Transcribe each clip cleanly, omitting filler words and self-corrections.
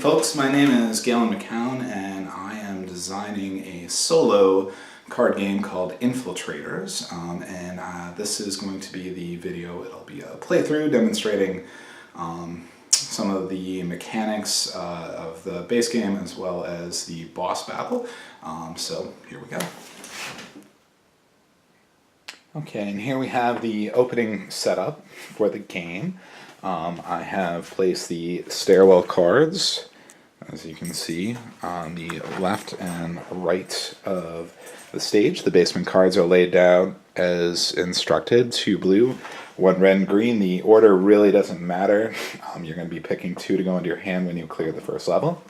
folks, my name is Galen McCown and I am designing a solo card game called Infiltrators, this is going to be the video. It'll be a playthrough demonstrating some of the mechanics of the base game as well as the boss battle. So here we go. Okay, and here we have the opening setup for the game. I have placed the stairwell cards, as you can see, on the left and right of the stage. The basement cards are laid down as instructed, 2 blue, 1 red and green. The order really doesn't matter. You're going to be picking 2 to go into your hand when you clear the first level.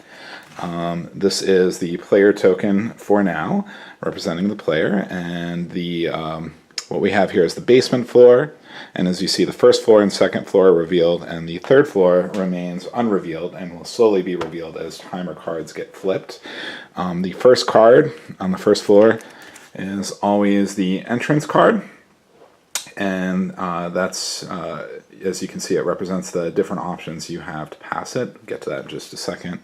This is the player token for now, representing the player, and the what we have here is the basement floor, and as you see, the first floor and second floor are revealed, and the third floor remains unrevealed and will slowly be revealed as timer cards get flipped. The first card on the first floor is always the entrance card, and that's, as you can see, it represents the different options you have to pass it. We'll get to that in just a second.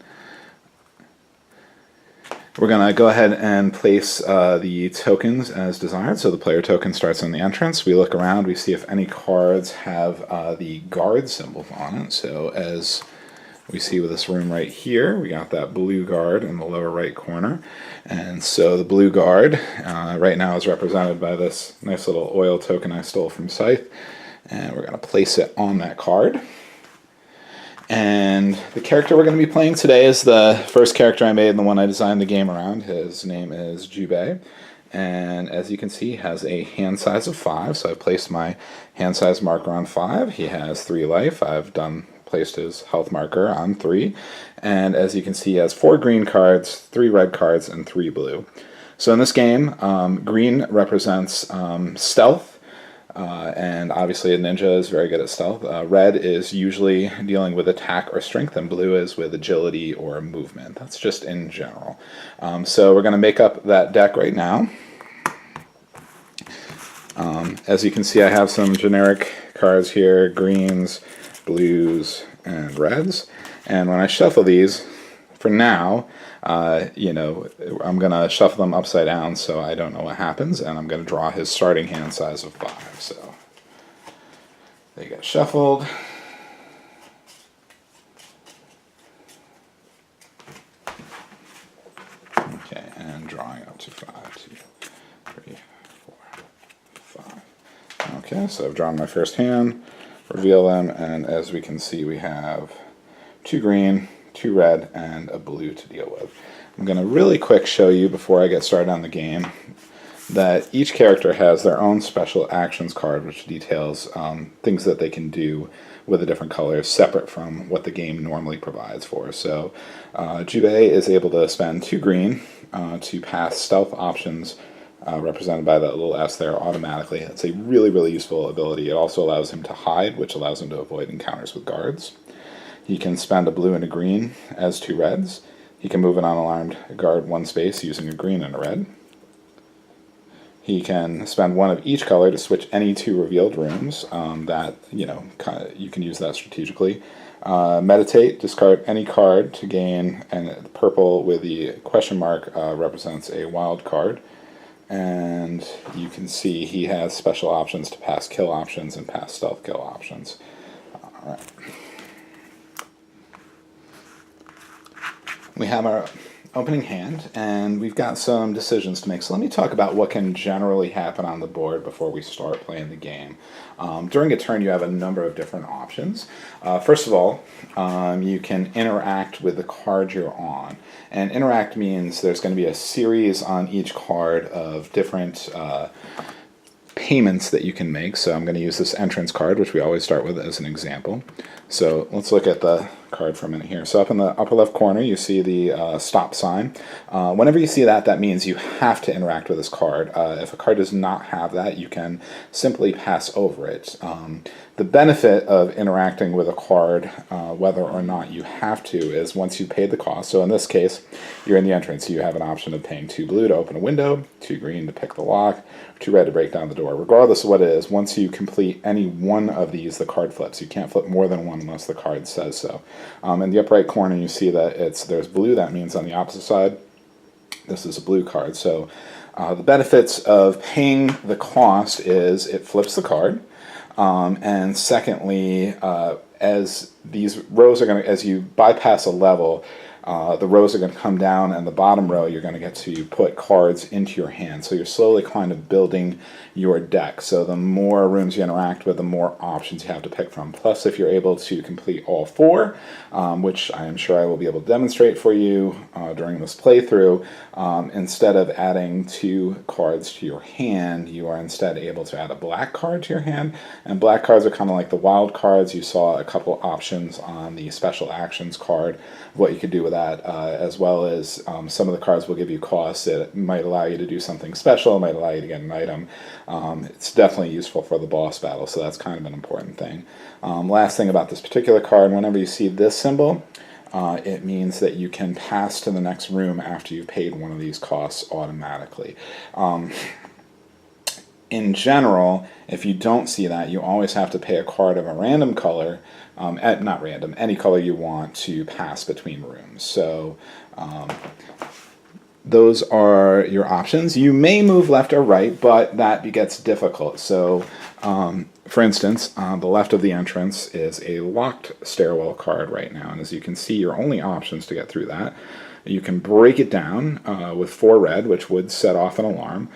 We're going to go ahead and place the tokens as desired. So the player token starts in the entrance. We look around, we see if any cards have the guard symbol on it. So as we see with this room right here, we got that blue guard in the lower right corner. And so the blue guard right now is represented by this nice little oil token I stole from Scythe. And we're going to place it on that card. And the character we're going to be playing today is the first character I made and the one I designed the game around. His name is Jubei, and as you can see, he has a hand size of 5, so I've placed my hand size marker on 5. He has 3 life. I've placed his health marker on 3, and as you can see, he has 4 green cards, 3 red cards, and 3 blue. So in this game, green represents stealth. And obviously a ninja is very good at stealth. Red is usually dealing with attack or strength, and blue is with agility or movement. That's just in general. So we're going to make up that deck right now. As you can see, I have some generic cards here, greens, blues, and reds. And when I shuffle these, for now, I'm going to shuffle them upside down so I don't know what happens, and I'm going to draw his starting hand size of 5. So they get shuffled. Okay, and drawing up to 5, 2, 3, 4, 5. Okay, so I've drawn my first hand, reveal them, and as we can see, we have 2 green, 2 red, and a blue to deal with. I'm going to really quick show you before I get started on the game that each character has their own special actions card, which details things that they can do with the different colors separate from what the game normally provides for. So Jubei is able to spend 2 green to pass stealth options represented by that little S there automatically. It's a really, really useful ability. It also allows him to hide, which allows him to avoid encounters with guards. He can spend a blue and a green as 2 reds. He can move an unalarmed guard 1 space using a green and a red. He can spend 1 of each color to switch any 2 revealed rooms. You can use that strategically. Meditate, discard any card to gain, and purple with the question mark represents a wild card. And you can see he has special options to pass kill options and pass stealth kill options. All right. We have our opening hand, and we've got some decisions to make. So let me talk about what can generally happen on the board before we start playing the game. During a turn, you have a number of different options. First of all, you can interact with the card you're on. And interact means there's going to be a series on each card of different payments that you can make. So I'm going to use this entrance card, which we always start with, as an example. So let's look at the card for a minute here. So up in the upper left corner, you see the stop sign. Whenever you see that, that means you have to interact with this card. If a card does not have that, you can simply pass over it. The benefit of interacting with a card, whether or not you have to, is once you pay the cost. So in this case, you're in the entrance. So you have an option of paying 2 blue to open a window, 2 green to pick the lock, 2 red to break down the door. Regardless of what it is, once you complete any one of these, the card flips. You can't flip more than one unless the card says so. In the upper right corner, you see that there's blue. That means on the opposite side, this is a blue card. So the benefits of paying the cost is it flips the card. And secondly, as these rows are going to, as you bypass a level, the rows are going to come down, and the bottom row you're going to get to put cards into your hand. So you're slowly kind of building your deck. So the more rooms you interact with, the more options you have to pick from. Plus, if you're able to complete all 4, which I am sure I will be able to demonstrate for you during this playthrough, instead of adding 2 cards to your hand, you are instead able to add a black card to your hand. And black cards are kind of like the wild cards. You saw a couple options on the special actions card of what you could do with that, as well as some of the cards will give you costs. It might allow you to do something special, it might allow you to get an item. It's definitely useful for the boss battle, so that's kind of an important thing. Last thing about this particular card, whenever you see this symbol, it means that you can pass to the next room after you've paid one of these costs automatically. In general, if you don't see that, you always have to pay a card of a random color, not random, any color you want to pass between rooms. So those are your options. You may move left or right, but that gets difficult. So for instance, on the left of the entrance is a locked stairwell card right now, and as you can see, your only options to get through that, you can break it down with 4 red, which would set off an alarm,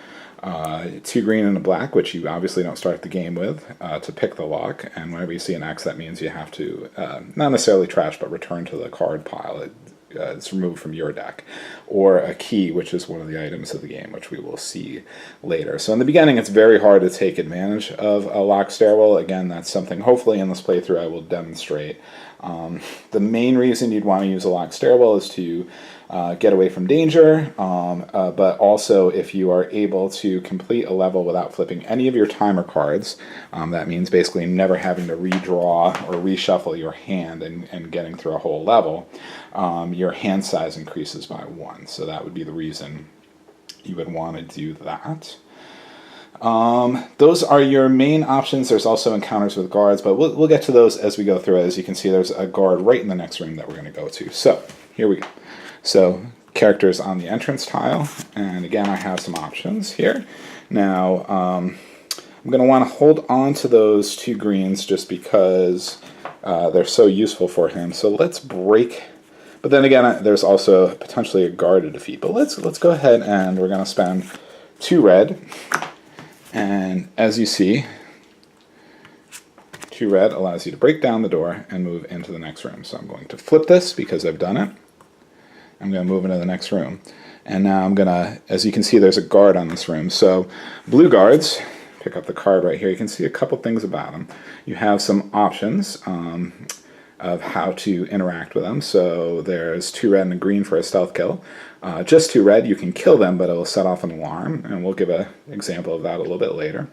2 green and a black, which you obviously don't start the game with, to pick the lock, and whenever you see an X, that means you have to, not necessarily trash, but return to the card pile. It's removed from your deck, or a key, which is one of the items of the game, which we will see later. So in the beginning, it's very hard to take advantage of a locked stairwell. Again, that's something hopefully in this playthrough I will demonstrate. The main reason you'd want to use a locked stairwell is to get away from danger, but also if you are able to complete a level without flipping any of your timer cards, that means basically never having to redraw or reshuffle your hand and getting through a whole level, your hand size increases by 1. So that would be the reason you would want to do that. Those are your main options. There's also encounters with guards, but we'll get to those as we go through it. As you can see, there's a guard right in the next room that we're going to go to. So here we go. So characters on the entrance tile, and again I have some options here. Now I'm going to want to hold on to those 2 greens just because they're so useful for him. So let's break. But then again, there's also potentially a guard to defeat. But let's go ahead and we're going to spend 2 red. And as you see, 2 red allows you to break down the door and move into the next room. So I'm going to flip this because I've done it. I'm going to move into the next room. And now I'm going to, as you can see, there's a guard on this room. So blue guards, pick up the card right here. You can see a couple things about them. You have some options of how to interact with them. So there's 2 red and a green for a stealth kill. Just 2 red, you can kill them, but it will set off an alarm, and we'll give an example of that a little bit later.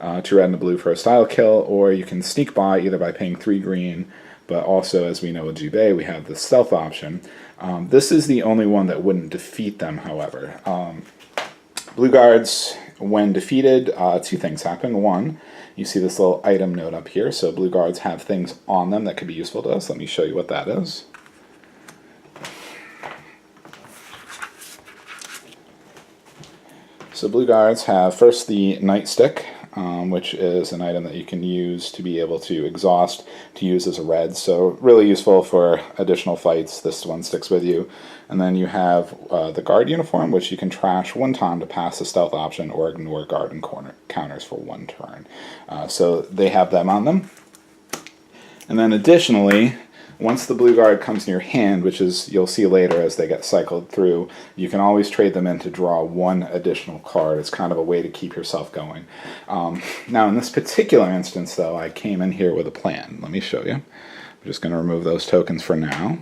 2 red and a blue for a style kill, or you can sneak by either by paying 3 green, but also, as we know with Jubei, we have the stealth option. This is the only one that wouldn't defeat them, however. Blue guards, when defeated, 2 things happen. 1, you see this little item note up here, so blue guards have things on them that could be useful to us. Let me show you what that is. So blue guards have first the nightstick, which is an item that you can use to be able to exhaust to use as a red. So really useful for additional fights. This one sticks with you. And then you have the guard uniform, which you can trash 1 time to pass the stealth option or ignore guard and corner counters for 1 turn. So they have them on them. And then additionally, once the blue guard comes in your hand, which is you'll see later as they get cycled through, you can always trade them in to draw 1 additional card. It's kind of a way to keep yourself going. Now in this particular instance though, I came in here with a plan. Let me show you. I'm just going to remove those tokens for now.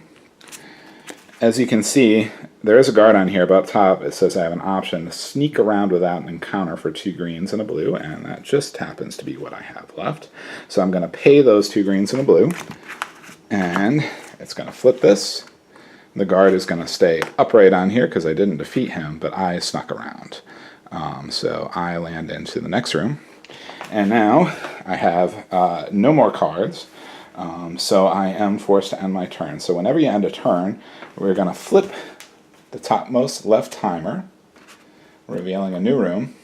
As you can see, there is a guard on here, but up top it says I have an option to sneak around without an encounter for 2 greens and a blue, and that just happens to be what I have left. So I'm going to pay those 2 greens and a blue. And it's going to flip this. The guard is going to stay upright on here because I didn't defeat him, but I snuck around. So I land into the next room. And now I have no more cards. So I am forced to end my turn. So whenever you end a turn, we're going to flip the topmost left timer, revealing a new room,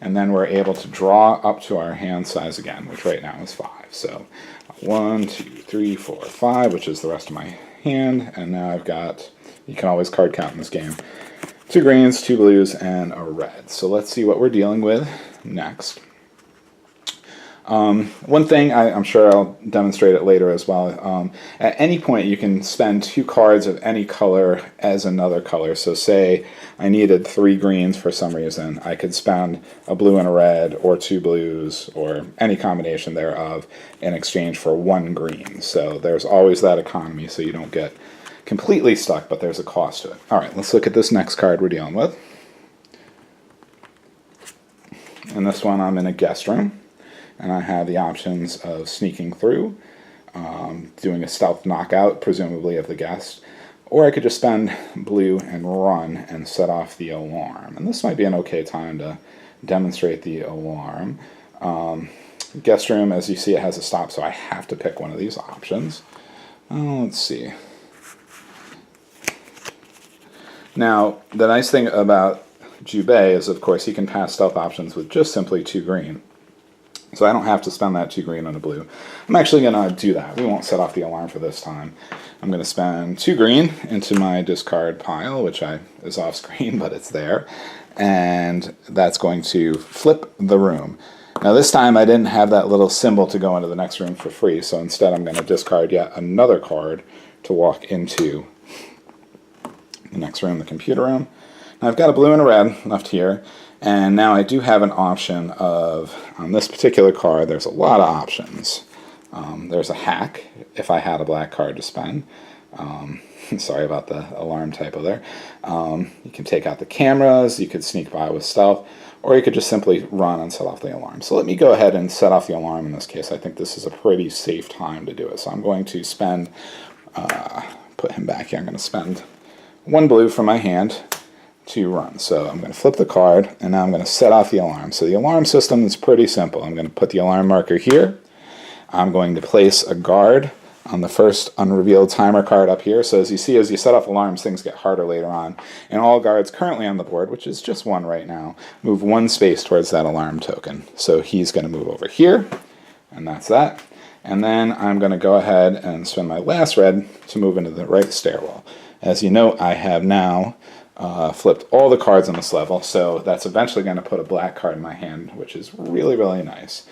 and then we're able to draw up to our hand size again, which right now is 5. So 1, 2, 3, 4, 5, which is the rest of my hand, and now I've got, you can always card count in this game, 2 greens, 2 blues, and a red. So let's see what we're dealing with next. One thing, I'm sure I'll demonstrate it later as well, at any point you can spend 2 cards of any color as another color. So say I needed 3 greens for some reason, I could spend a blue and a red, or 2 blues, or any combination thereof in exchange for 1 green. So there's always that economy, so you don't get completely stuck, but there's a cost to it. Alright, let's look at this next card we're dealing with. In this one I'm in a guest room, and I have the options of sneaking through, doing a stealth knockout, presumably of the guest, or I could just spend blue and run and set off the alarm. And this might be an okay time to demonstrate the alarm. Guest room, as you see, it has a stop, so I have to pick one of these options. Let's see. Now, the nice thing about Jubei is, of course, you can pass stealth options with just simply 2 green. So I don't have to spend that 2 green on a blue. I'm actually going to do that. We won't set off the alarm for this time. I'm going to spend 2 green into my discard pile, which is off screen, but it's there. And that's going to flip the room. Now this time I didn't have that little symbol to go into the next room for free, so instead I'm going to discard yet another card to walk into the next room, the computer room. Now I've got a blue and a red left here. And now I do have an option of, on this particular card, there's a lot of options. There's a hack, if I had a black card to spend. Sorry about the alarm typo there. You can take out the cameras, you could sneak by with stealth, or you could just simply run and set off the alarm. So let me go ahead and set off the alarm in this case. I think this is a pretty safe time to do it. So I'm going to spend, put him back here, I'm going to spend 1 blue from my hand to run. So I'm going to flip the card, and now I'm going to set off the alarm. So the alarm system is pretty simple. I'm going to put the alarm marker here. I'm going to place a guard on the first unrevealed timer card up here. So as you see, as you set off alarms, things get harder later on. And all guards currently on the board, which is just 1 right now, move 1 space towards that alarm token. So he's going to move over here, and that's that. And then I'm going to go ahead and spend my last red to move into the right stairwell. As you note, I have now flipped all the cards on this level, so that's eventually going to put a black card in my hand, which is really, really nice.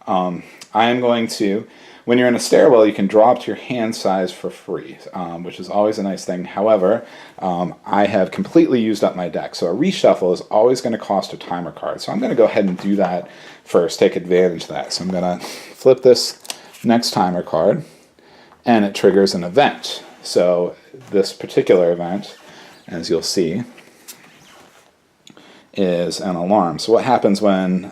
I am going to, when you're in a stairwell, you can draw up to your hand size for free, which is always a nice thing. However, I have completely used up my deck, so a reshuffle is always going to cost a timer card. So I'm going to go ahead and do that first, take advantage of that. So I'm going to flip this next timer card, and it triggers an event. So this particular event, as you'll see, is an alarm. So what happens when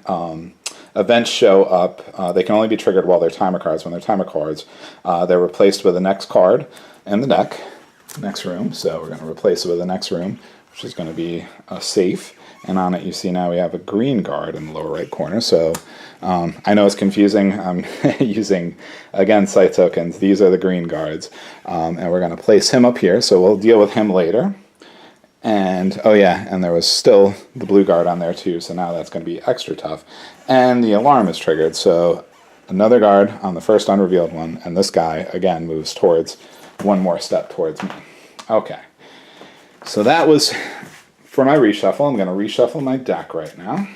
events show up, they can only be triggered while they're timer cards. When they're timer cards, they're replaced with the next card in the deck, next room. So we're going to replace it with the next room, which is going to be a safe. And on it you see now we have a green guard in the lower right corner. So I know it's confusing. I'm using, again, site tokens. These are the green guards. And we're going to place him up here. So we'll deal with him later. And, oh yeah, and there was still the blue guard on there too, so now that's going to be extra tough. And the alarm is triggered, so another guard on the first unrevealed one, and this guy, again, moves towards 1 more step towards me. Okay, so that was for my reshuffle. I'm going to reshuffle my deck right now.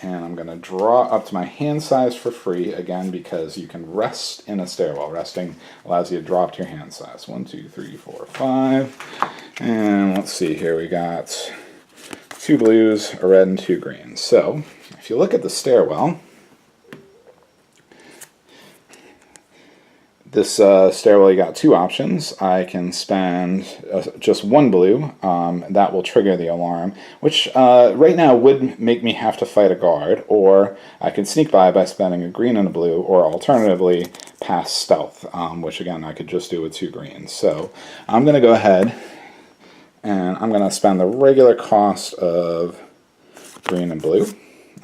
And I'm going to draw up to my hand size for free, again, because you can rest in a stairwell. Resting allows you to draw up to your hand size. 1, 2, 3, 4, 5. And let's see here, we got 2 blues, a red, and 2 greens. So if you look at the stairwell, this stairwell, you got 2 options. I can spend just 1 blue. That will trigger the alarm, which right now would make me have to fight a guard, or I can sneak by spending a green and a blue, or alternatively pass stealth, which again I could just do with 2 greens. So I'm going to go ahead and I'm going to spend the regular cost of green and blue.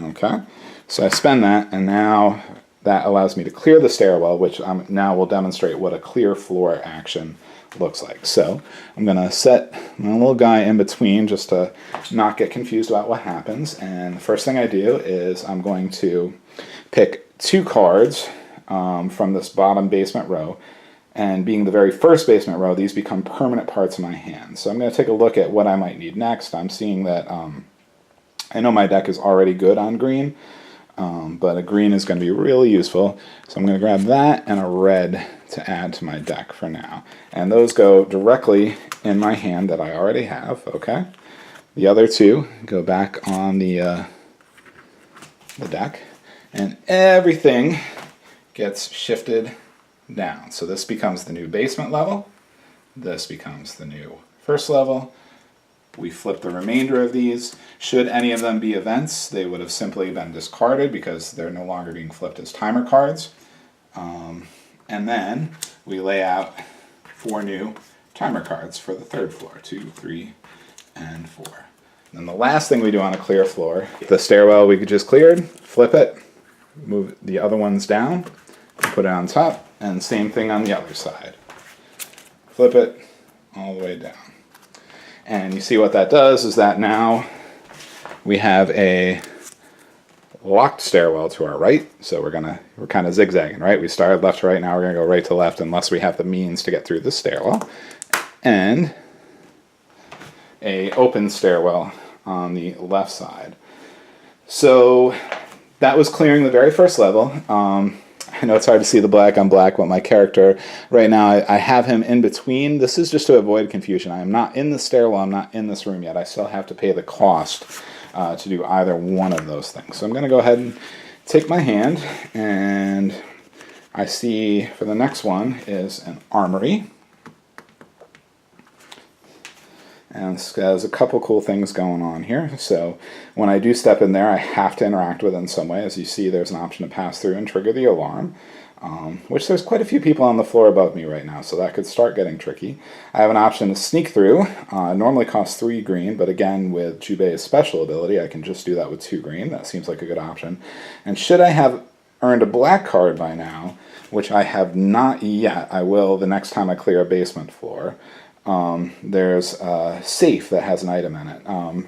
Okay, so I spend that, and now that allows me to clear the stairwell, which now will demonstrate what a clear floor action looks like. So I'm going to set my little guy in between just to not get confused about what happens. And the first thing I do is I'm going to pick 2 cards from this bottom basement row. And being the very first basement row, these become permanent parts of my hand. So I'm going to take a look at what I might need next. I'm seeing that I know my deck is already good on green, but a green is going to be really useful. So I'm going to grab that and a red to add to my deck for now. And those go directly in my hand that I already have, okay? The other 2 go back on the deck, and everything gets shifted down. So this becomes the new basement level. This becomes the new first level. We flip the remainder of these. Should any of them be events, they would have simply been discarded because they're no longer being flipped as timer cards. And then we lay out 4 new timer cards for the 3rd floor, 2, 3, and 4. And then the last thing we do on a clear floor, the stairwell we just cleared, flip it, move the other ones down, put it on top, and same thing on the other side. Flip it all the way down. And you see what that does is that now we have a locked stairwell to our right. So we're kind of zigzagging, right? We started left to right, now we're going to go right to left unless we have the means to get through the stairwell. And a open stairwell on the left side. So that was clearing the very first level. I know it's hard to see the black on black, but my character right now, I have him in between. This is just to avoid confusion. I am not in the stairwell. I'm not in this room yet. I still have to pay the cost to do either one of those things. So I'm going to go ahead and take my hand, and I see for the next one is an armory. And this has a couple cool things going on here. So when I do step in there, I have to interact with it in some way. As you see, there's an option to pass through and trigger the alarm, which there's quite a few people on the floor above me right now, so that could start getting tricky. I have an option to sneak through. Normally costs 3 green, but again, with Jubei's special ability, I can just do that with 2 green. That seems like a good option. And should I have earned a black card by now, which I have not yet, I will the next time I clear a basement floor. There's a safe that has an item in it.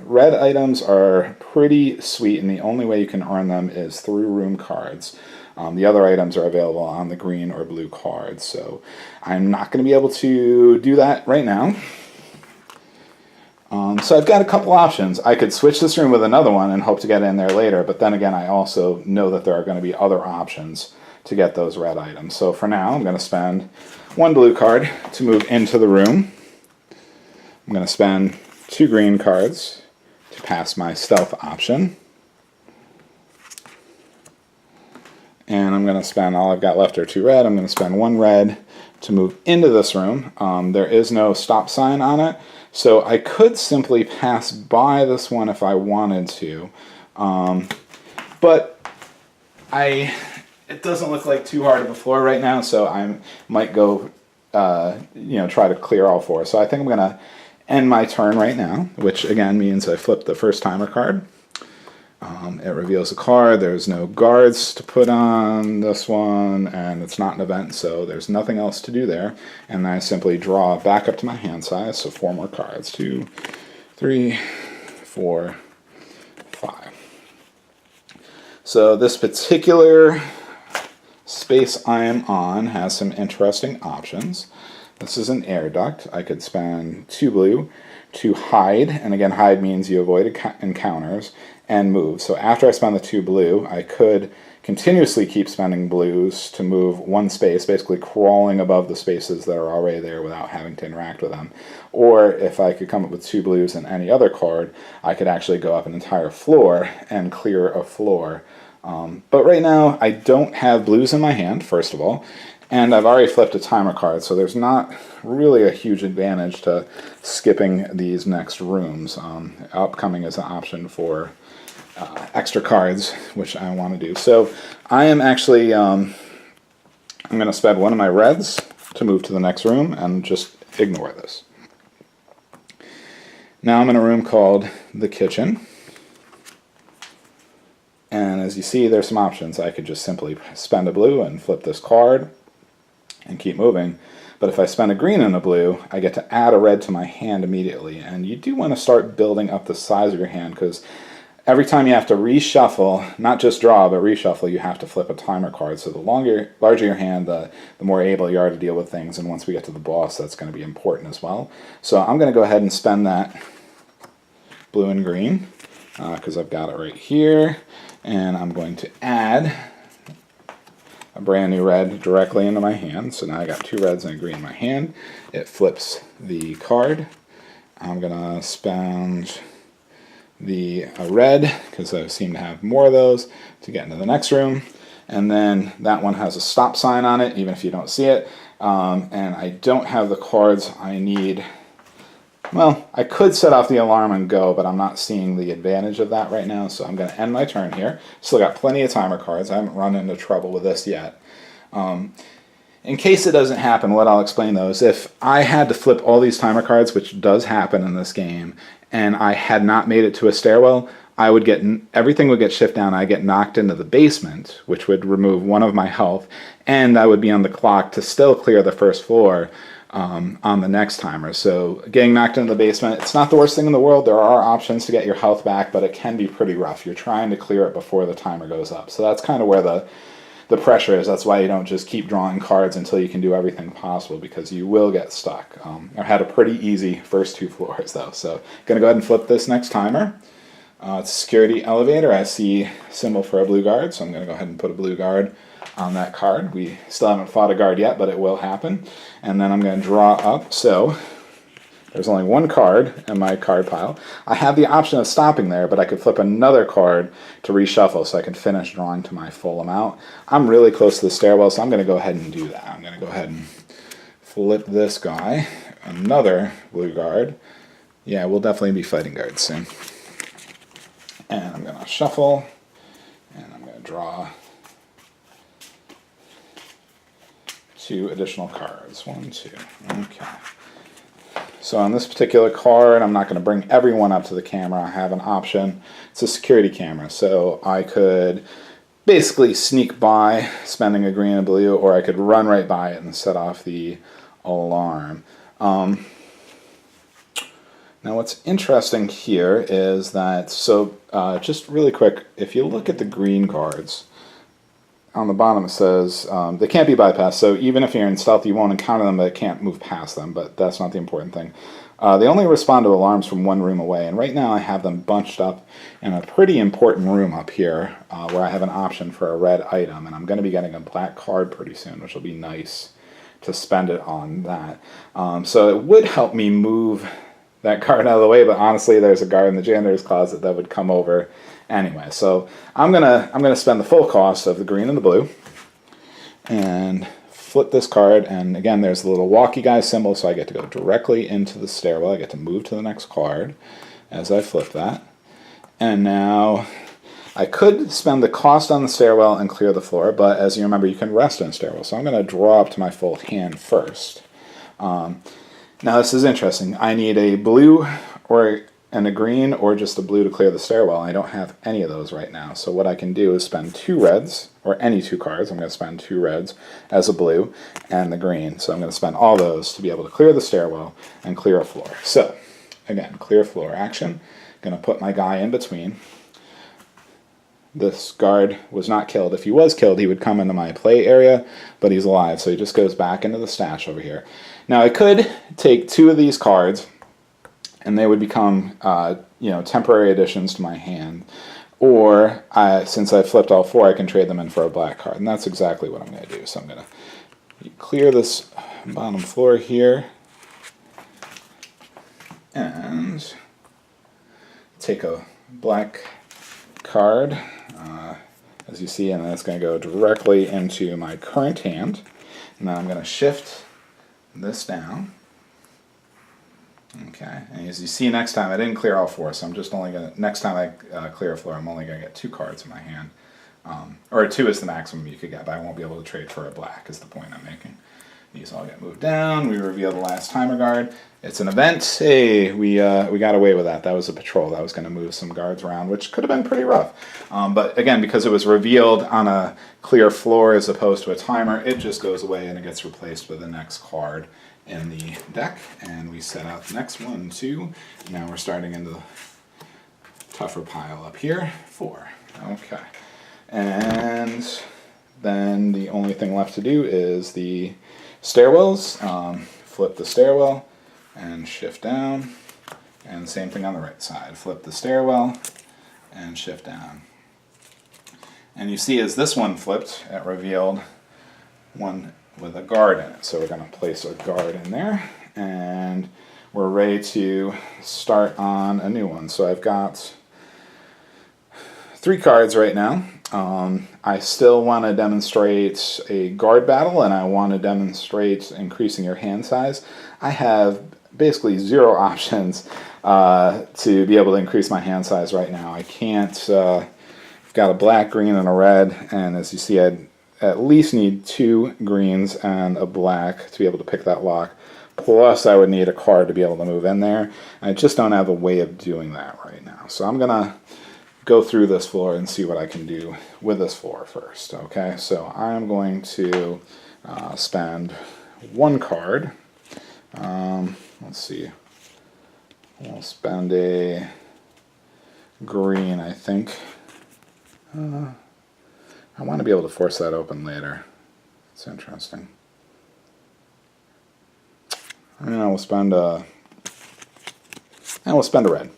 Red items are pretty sweet, and the only way you can earn them is through room cards. The other items are available on the green or blue cards, so I'm not going to be able to do that right now. So I've got a couple options. I could switch this room with another one and hope to get in there later, but then again, I also know that there are going to be other options to get those red items. So for now, I'm going to spend 1 blue card to move into the room. I'm going to spend 2 green cards to pass my stealth option. And I'm going to spend, all I've got left are 2 red. I'm going to spend 1 red to move into this room. There is no stop sign on it, so I could simply pass by this one if I wanted to. But it doesn't look like too hard of a floor right now, so I might go try to clear all 4. So I think I'm going to end my turn right now, which again means I flip the first timer card. It reveals a card. There's no guards to put on this one, and it's not an event, so there's nothing else to do there. And I simply draw back up to my hand size, so 4 more cards. 2, 3, 4, 5. So this particular space I am on has some interesting options. This is an air duct. I could spend 2 blue to hide, and again, hide means you avoid encounters, and move. So after I spend the 2 blue, I could continuously keep spending blues to move 1 space, basically crawling above the spaces that are already there without having to interact with them. Or if I could come up with 2 blues and any other card, I could actually go up an entire floor and clear a floor. But right now, I don't have blues in my hand, first of all, and I've already flipped a timer card, so there's not really a huge advantage to skipping these next rooms. Upcoming is an option for extra cards, which I want to do. So I am actually, I'm going to spend 1 of my reds to move to the next room and just ignore this. Now I'm in a room called the kitchen. And as you see, there's some options. I could just simply spend a blue and flip this card and keep moving. But if I spend a green and a blue, I get to add a red to my hand immediately. And you do want to start building up the size of your hand, because every time you have to reshuffle, not just draw, but reshuffle, you have to flip a timer card. So the larger your hand, the more able you are to deal with things. And once we get to the boss, that's going to be important as well. So I'm going to go ahead and spend that blue and green, because I've got it right here. And I'm going to add a brand new red directly into my hand. So now I got 2 reds and a green in my hand. It flips the card. I'm going to spend a red, because I seem to have more of those, to get into the next room. And then that one has a stop sign on it, even if you don't see it. And I don't have the cards I need. Well, I could set off the alarm and go, but I'm not seeing the advantage of that right now, so I'm going to end my turn here. Still got plenty of timer cards. I haven't run into trouble with this yet. In case it doesn't happen, what I'll explain though is if I had to flip all these timer cards, which does happen in this game, and I had not made it to a stairwell, everything would get shifted down. I get knocked into the basement, which would remove 1 of my health, and I would be on the clock to still clear the first floor on the next timer. So getting knocked into the basement, it's not the worst thing in the world. There are options to get your health back, but it can be pretty rough. You're trying to clear it before the timer goes up. So that's kind of where the pressure is. That's why you don't just keep drawing cards until you can do everything possible, because you will get stuck. I've had a pretty easy first 2 floors though. So going to go ahead and flip this next timer. It's a security elevator. I see a symbol for a blue guard, so I'm going to go ahead and put a blue guard on that card. We still haven't fought a guard yet, but it will happen. And then I'm going to draw up. So there's only 1 card in my card pile. I have the option of stopping there, but I could flip another card to reshuffle so I can finish drawing to my full amount. I'm really close to the stairwell, so I'm going to go ahead and do that. I'm going to go ahead and flip this guy. Another blue guard. Yeah, we'll definitely be fighting guards soon. And I'm going to shuffle, and I'm going to draw 2 additional cards. 1, 2. Okay. So on this particular card, I'm not going to bring everyone up to the camera. I have an option. It's a security camera. So I could basically sneak by, spending a green and blue, or I could run right by it and set off the alarm. Now what's interesting here is that, just really quick, if you look at the green cards, on the bottom it says they can't be bypassed, so even if you're in stealth you won't encounter them, but it can't move past them, but that's not the important thing. They only respond to alarms from 1 room away, and right now I have them bunched up in a pretty important room up here where I have an option for a red item, and I'm going to be getting a black card pretty soon, which will be nice to spend it on that. So it would help me move that card out of the way, but honestly there's a guard in the janitor's closet that would come over anyway. So I'm gonna spend the full cost of the green and the blue and flip this card, and again there's the little walkie guy symbol, so I get to go directly into the stairwell. I get to move to the next card as I flip that. And now I could spend the cost on the stairwell and clear the floor, but as you remember, you can rest in a stairwell. So I'm going to draw up to my full hand first. Now this is interesting. I need a blue and a green or just a blue to clear the stairwell. I don't have any of those right now. So what I can do is spend 2 reds, or any 2 cards. I'm going to spend 2 reds as a blue and the green. So I'm going to spend all those to be able to clear the stairwell and clear a floor. So again, clear floor action. Going to put my guy in between. This guard was not killed. If he was killed, he would come into my play area, but he's alive, so he just goes back into the stash over here. Now I could take 2 of these cards, and they would become, temporary additions to my hand. Or, since I flipped all 4, I can trade them in for a black card, and that's exactly what I'm going to do. So I'm going to clear this bottom floor here, and take a black card, as you see, and that's going to go directly into my current hand. And then I'm going to shift this down. Okay, and as you see next time, I didn't clear all 4, so I'm just only going to, next time I clear a floor, I'm only going to get 2 cards in my hand. Or 2 is the maximum you could get, but I won't be able to trade for a black, is the point I'm making. These all get moved down. We reveal the last timer guard. It's an event. Hey, we got away with that. That was a patrol. That was going to move some guards around, which could have been pretty rough. But again, because it was revealed on a clear floor as opposed to a timer, it just goes away and it gets replaced with the next card in the deck. And we set out the next 1, 2. Now we're starting into the tougher pile up here. 4. Okay. And then the only thing left to do is the stairwells. Flip the stairwell and shift down, and same thing on the right side. Flip the stairwell and shift down. And you see as this one flipped, it revealed one with a guard in it. So we're going to place a guard in there, and we're ready to start on a new one. So I've got 3 cards right now. I still want to demonstrate a guard battle, and I want to demonstrate increasing your hand size. I have basically 0 options to be able to increase my hand size right now. I can't. I've got a black, green, and a red, and as you see, I'd at least need 2 greens and a black to be able to pick that lock. Plus, I would need a card to be able to move in there. I just don't have a way of doing that right now. So I'm going to go through this floor and see what I can do with this floor first. Okay, so I'm going to spend 1 card. Let's see. We'll spend a green, I think. I want to be able to force that open later. It's interesting. And we'll spend a red.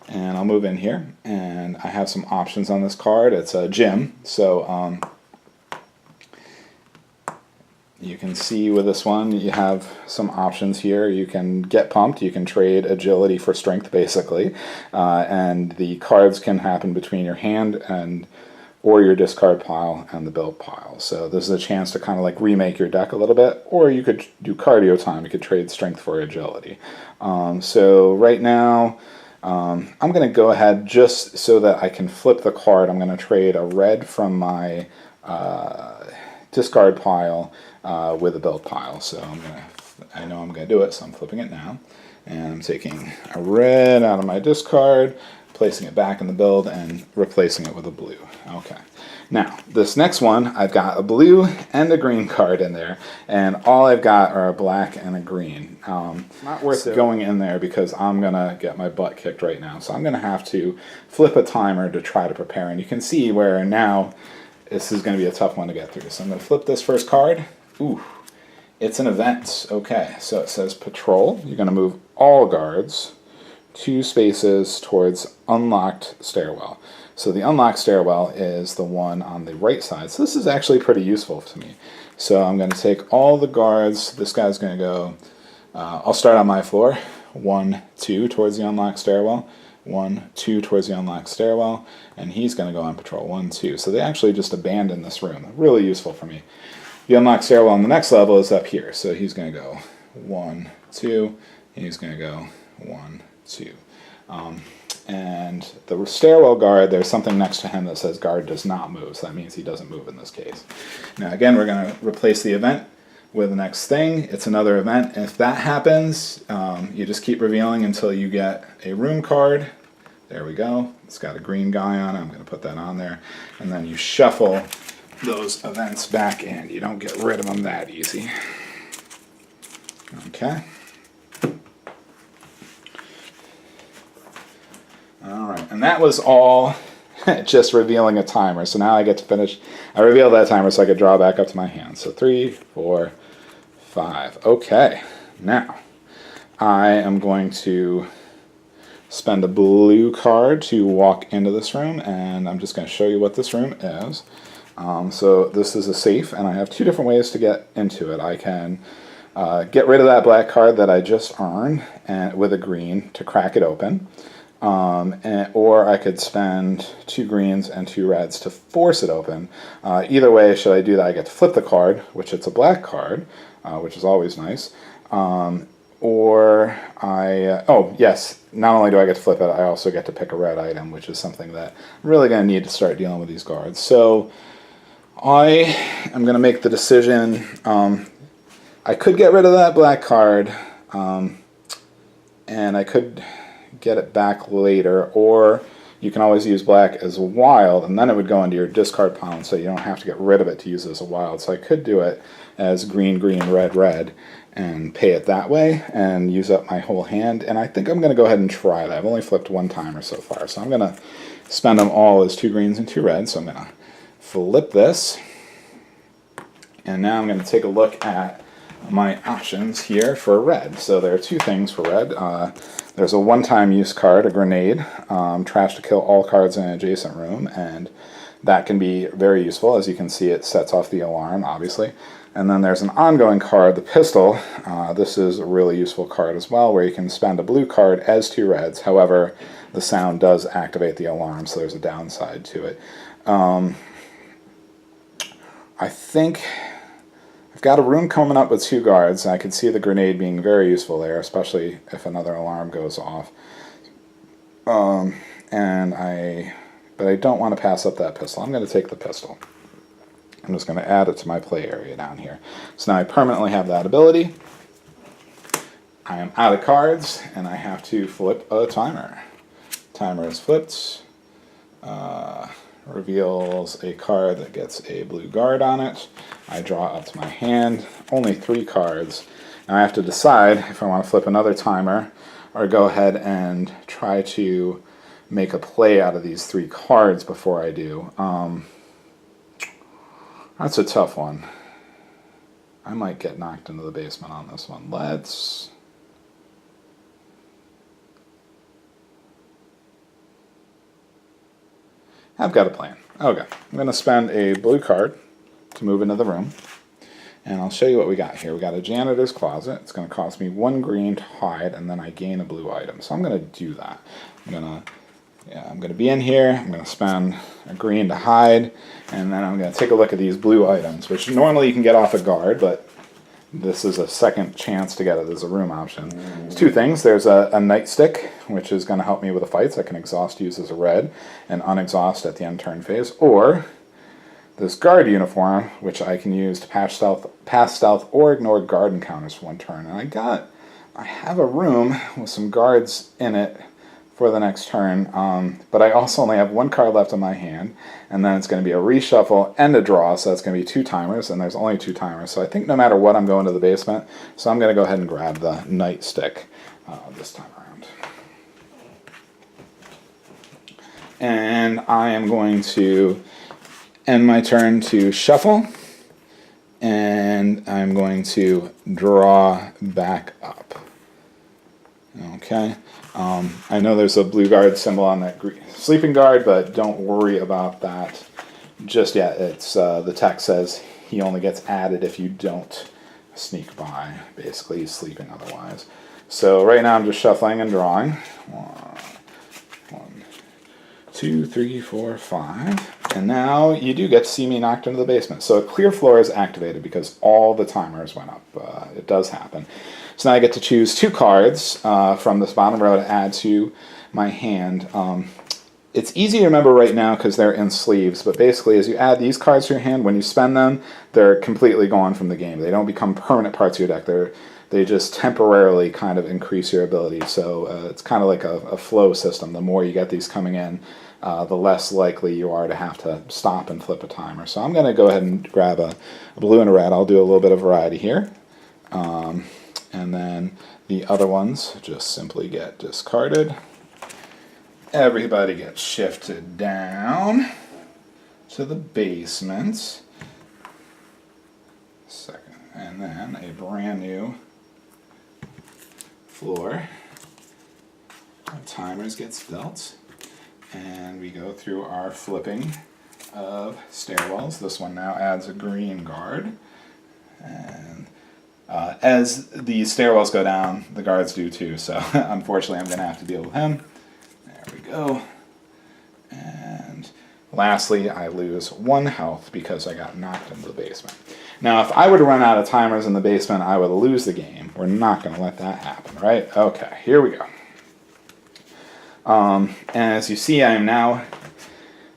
And I'll move in here, and I have some options on this card. It's a gym, so you can see with this one you have some options here. You can get pumped, you can trade agility for strength basically, and the cards can happen between your hand and or your discard pile and the build pile. So this is a chance to kind of like remake your deck a little bit, or you could do cardio time. You could trade strength for agility. So right now I'm going to go ahead just so that I can flip the card. I'm going to trade a red from my discard pile with a build pile. So I know I'm going to do it, so I'm flipping it now. And I'm taking a red out of my discard, placing it back in the build, and replacing it with a blue. Okay. Now, this next one, I've got a blue and a green card in there, and all I've got are a black and a green. Not worth going in there because I'm going to get my butt kicked right now. So I'm going to have to flip a timer to try to prepare. And you can see where now this is going to be a tough one to get through. So I'm going to flip this first card. Ooh, it's an event. Okay, so it says patrol. You're going to move all guards 2 spaces towards unlocked stairwell. So the unlocked stairwell is the one on the right side. So this is actually pretty useful to me. So I'm going to take all the guards. This guy's going to go, I'll start on my floor. 1, 2 towards the unlocked stairwell. 1, 2 towards the unlocked stairwell. And he's going to go on patrol. 1, 2. So they actually just abandoned this room. Really useful for me. The unlocked stairwell on the next level is up here. So he's going to go 1, 2. And he's going to go 1, 2. And the stairwell guard, there's something next to him that says guard does not move, so that means he doesn't move in this case. Now again, we're going to replace the event with the next thing. It's another event. If that happens, you just keep revealing until you get a room card. There we go. It's got a green guy on it. I'm going to put that on there. And then you shuffle those events back in. You don't get rid of them that easy. Okay. Alright, and that was all just revealing a timer. So now I get to finish. I revealed that timer so I could draw back up to my hand. So 3, 4, 5. Okay, now I am going to spend a blue card to walk into this room, and I'm just going to show you what this room is. So this is a safe, and I have 2 different ways to get into it. I can get rid of that black card that I just earned and with a green to crack it open. Or I could spend 2 greens and 2 reds to force it open. Either way, should I do that, I get to flip the card, which it's a black card, which is always nice. Or oh yes, not only do I get to flip it, I also get to pick a red item, which is something that I'm really going to need to start dealing with these guards. So I am going to make the decision I could get rid of that black card, and I could get it back later, or you can always use black as a wild, and then it would go into your discard pile, and so you don't have to get rid of it to use it as a wild. So I could do it as green, green, red, red, and pay it that way, and use up my whole hand. And I think I'm going to go ahead and try that. I've only flipped one timer so far, so I'm going to spend them all as 2 greens and 2 reds. So I'm going to flip this, and now I'm going to take a look at my options here for red. So there are 2 things for red. There's a one-time use card, a grenade, trash to kill all cards in an adjacent room, and that can be very useful. As you can see, it sets off the alarm, obviously. And then there's an ongoing card, the pistol. This is a really useful card as well, where you can spend a blue card as 2 reds. However, the sound does activate the alarm, so there's a downside to it. I think I've got a room coming up with 2 guards, and I could see the grenade being very useful there, especially if another alarm goes off. But I don't want to pass up that pistol. I'm going to take the pistol. I'm just going to add it to my play area down here. So now I permanently have that ability. I am out of cards, and I have to flip a timer. Timer is flipped. Reveals a card that gets a blue guard on it. I draw up to my hand. Only 3 cards. Now I have to decide if I want to flip another timer or go ahead and try to make a play out of these 3 cards before I do. That's a tough one. I might get knocked into the basement on this one. I've got a plan. Okay, I'm going to spend a blue card to move into the room, and I'll show you what we got here. We got a janitor's closet. It's going to cost me 1 green to hide, and then I gain a blue item. So I'm going to do that. I'm going to be in here. I'm going to spend a green to hide, and then I'm going to take a look at these blue items, which normally you can get off a guard, but this is a second chance to get it as a room option. There's 2 things. There's a nightstick, which is going to help me with the fights. I can exhaust use as a red and unexhaust at the end turn phase. Or this guard uniform, which I can use to pass stealth or ignore guard encounters for 1 turn. And I have a room with some guards in it for the next turn, but I also only have 1 card left in my hand, and then it's going to be a reshuffle and a draw, so that's going to be 2 timers, and there's only 2 timers, so I think no matter what I'm going to the basement, so I'm going to go ahead and grab the nightstick this time around. And I am going to end my turn to shuffle, and I'm going to draw back up. Okay. I know there's a blue guard symbol on that sleeping guard, but don't worry about that just yet. It's the text says he only gets added if you don't sneak by. Basically, he's sleeping otherwise. So right now I'm just shuffling and drawing. 1, 2, 3, 4, 5. And now you do get to see me knocked into the basement. So a clear floor is activated because all the timers went up. It does happen. So now I get to choose 2 cards from this bottom row to add to my hand. It's easy to remember right now because they're in sleeves, but basically as you add these cards to your hand, when you spend them, they're completely gone from the game. They don't become permanent parts of your deck. They just temporarily kind of increase your ability. So it's kind of like a flow system. The more you get these coming in, the less likely you are to have to stop and flip a timer. So I'm going to go ahead and grab a blue and a red. I'll do a little bit of variety here. And then the other ones just simply get discarded. Everybody gets shifted down to the basement. And then a brand new floor. Our timers gets built. And we go through our flipping of stairwells. This one now adds a green guard. And as the stairwells go down, the guards do too. So unfortunately, I'm going to have to deal with him. There we go. And lastly, I lose 1 health because I got knocked into the basement. Now, if I were to run out of timers in the basement, I would lose the game. We're not going to let that happen, right? Okay, here we go. And as you see, I am now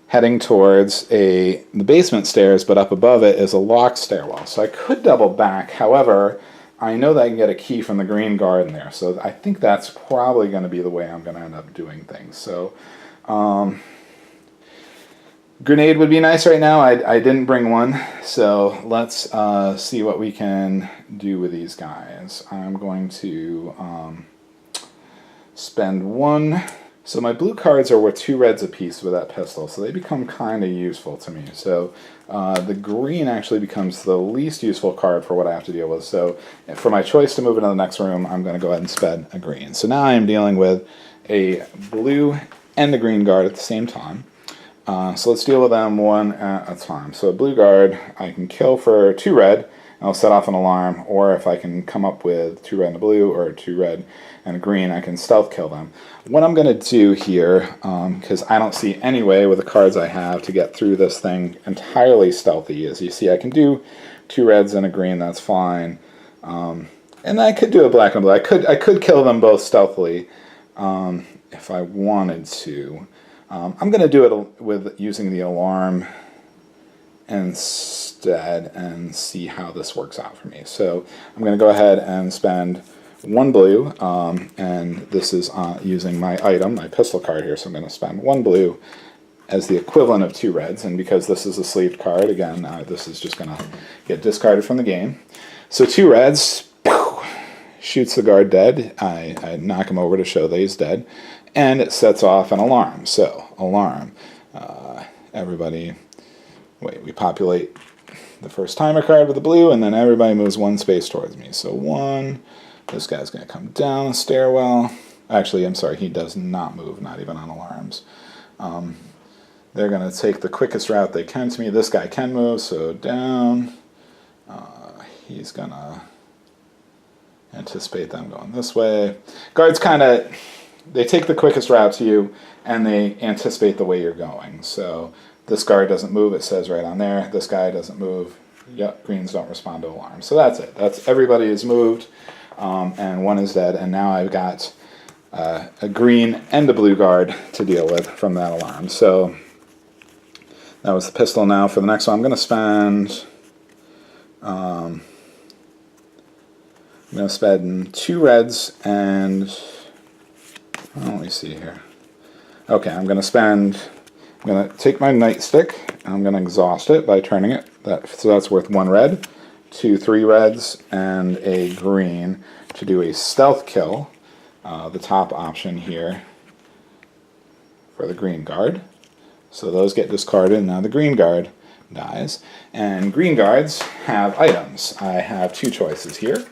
heading towards the basement stairs, but up above it is a locked stairwell. So I could double back. However, I know that I can get a key from the green guard in there, so I think that's probably going to be the way I'm going to end up doing things. So, grenade would be nice right now. I didn't bring one, so let's see what we can do with these guys. I'm going to spend one. So my blue cards are worth 2 reds apiece with that pistol, so they become kind of useful to me. So the green actually becomes the least useful card for what I have to deal with. So for my choice to move into the next room, I'm going to go ahead and spend a green. So now I am dealing with a blue and a green guard at the same time. So let's deal with them one at a time. So a blue guard, I can kill for 2 red, and I'll set off an alarm, or if I can come up with 2 red and a blue, or 2 red and a green, I can stealth kill them. What I'm going to do here, because I don't see any way with the cards I have to get through this thing entirely stealthy, as you see I can do 2 reds and a green, that's fine. And I could do a black and blue. I could kill them both stealthily if I wanted to. I'm going to do it with using the alarm instead and see how this works out for me. So I'm going to go ahead and spend 1 blue, and this is using my item, my pistol card here, so I'm going to spend 1 blue as the equivalent of 2 reds, and because this is a sleeved card, again, this is just going to get discarded from the game. So 2 reds, shoots the guard dead. I knock him over to show that he's dead, and it sets off an alarm. So, alarm. Everybody, wait, we populate the first timer card with the blue, and then everybody moves 1 space towards me. So 1, this guy's going to come down the stairwell. Actually, I'm sorry, he does not move, not even on alarms. They're going to take the quickest route they can to me. This guy can move, so down. He's going to anticipate them going this way. Guards kind of, they take the quickest route to you, and they anticipate the way you're going. So this guard doesn't move, it says right on there. This guy doesn't move. Yep, greens don't respond to alarms. So that's it. That's everybody is moved, and 1 is dead. And now I've got a green and a blue guard to deal with from that alarm. So that was the pistol. Now for the next one, I'm going to spend... I'm going to spend 2 reds and... let me see here. Okay, I'm going to take my nightstick, and I'm going to exhaust it by turning it. So that's worth 1 red, 2 3 reds, and a green to do a stealth kill, the top option here for the green guard. So those get discarded, and now the green guard dies. And green guards have items. I have 2 choices here.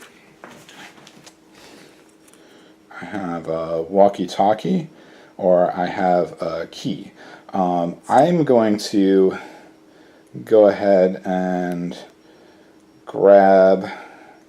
I have a walkie-talkie, or I have a key. I'm going to go ahead and grab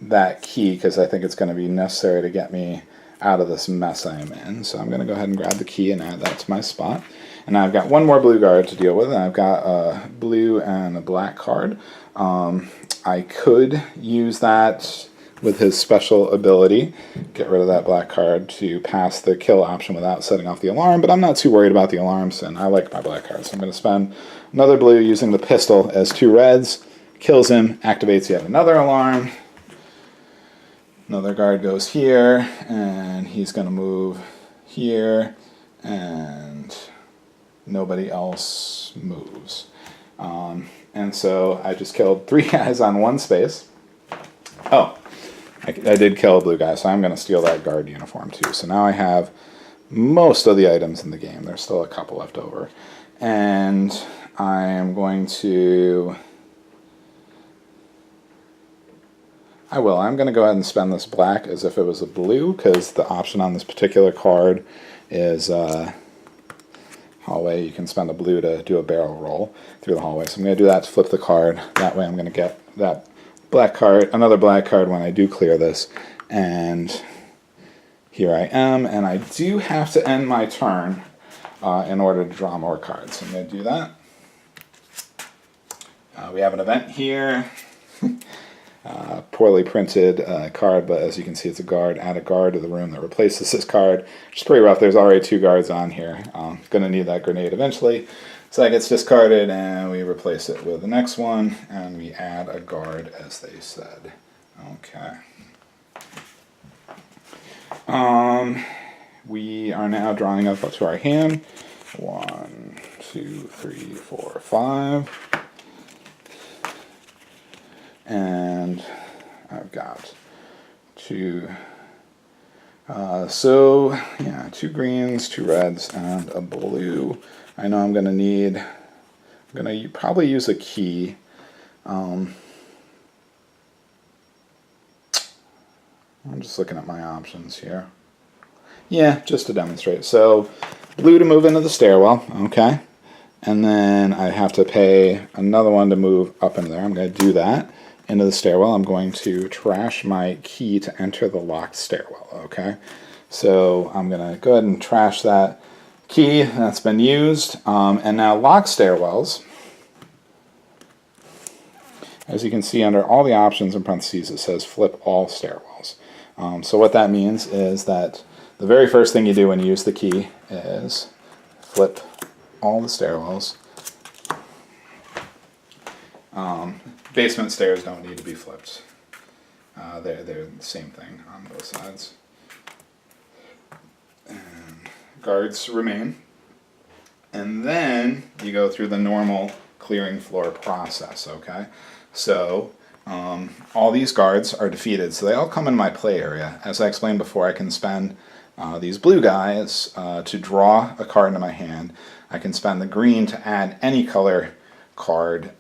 that key because I think it's going to be necessary to get me out of this mess I'm in. So I'm going to go ahead and grab the key and add that to my spot. And now I've got 1 more blue guard to deal with, and I've got a blue and a black card. I could use that with his special ability, get rid of that black card to pass the kill option without setting off the alarm, but I'm not too worried about the alarms, and I like my black cards. So I'm going to spend another blue using the pistol as 2 reds, kills him, activates yet another alarm. Another guard goes here, and he's going to move here, and nobody else moves. And so I just killed 3 guys on 1 space. Oh, I did kill a blue guy, so I'm going to steal that guard uniform too. So now I have most of the items in the game. There's still a couple left over. And I am going to... I'm going to go ahead and spend this black as if it was a blue, because the option on this particular card is hallway. You can spend a blue to do a barrel roll through the hallway. So I'm going to do that to flip the card. That way I'm going to get that black card, another black card when I do clear this, and here I am, and I do have to end my turn in order to draw more cards. So I'm going to do that. We have an event here, poorly printed card, but as you can see it's a guard. Add a guard to the room that replaces this card, which is pretty rough. There's already 2 guards on here. Going to need that grenade eventually. So that gets discarded, and we replace it with the next one, and we add a guard, as they said. Okay. We are now drawing up to our hand. 1, 2, 3, 4, 5. And I've got 2. So, yeah, 2 greens, 2 reds, and a blue. I know I'm going to need, I'm going to probably use a key. I'm just looking at my options here. Yeah, just to demonstrate. So, blue to move into the stairwell, okay. And then I have to pay another one to move up into there. I'm going to do that into the stairwell. I'm going to trash my key to enter the locked stairwell, okay. So I'm going to go ahead and trash that key that's been used. And now locked stairwells, as you can see under all the options in parentheses, it says flip all stairwells. So what that means is that the very first thing you do when you use the key is flip all the stairwells. Basement stairs don't need to be flipped. They're the same thing on both sides. And guards remain. And then you go through the normal clearing floor process, okay? So all these guards are defeated, so they all come in my play area. As I explained before, I can spend these blue guys to draw a card into my hand. I can spend the green to add any color card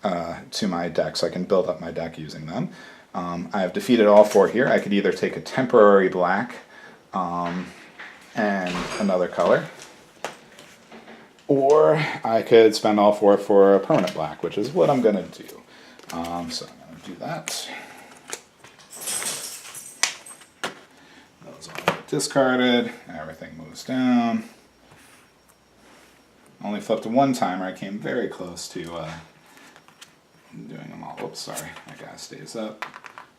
to my deck, so I can build up my deck using them. I have defeated all 4 here. I could either take a temporary black and another color, or I could spend all 4 for a permanent black, which is what I'm going to do. So I'm going to do that. Those all get discarded. Everything moves down. Only flipped 1 timer. I came very close to doing them all. Oops, sorry. That guy stays up.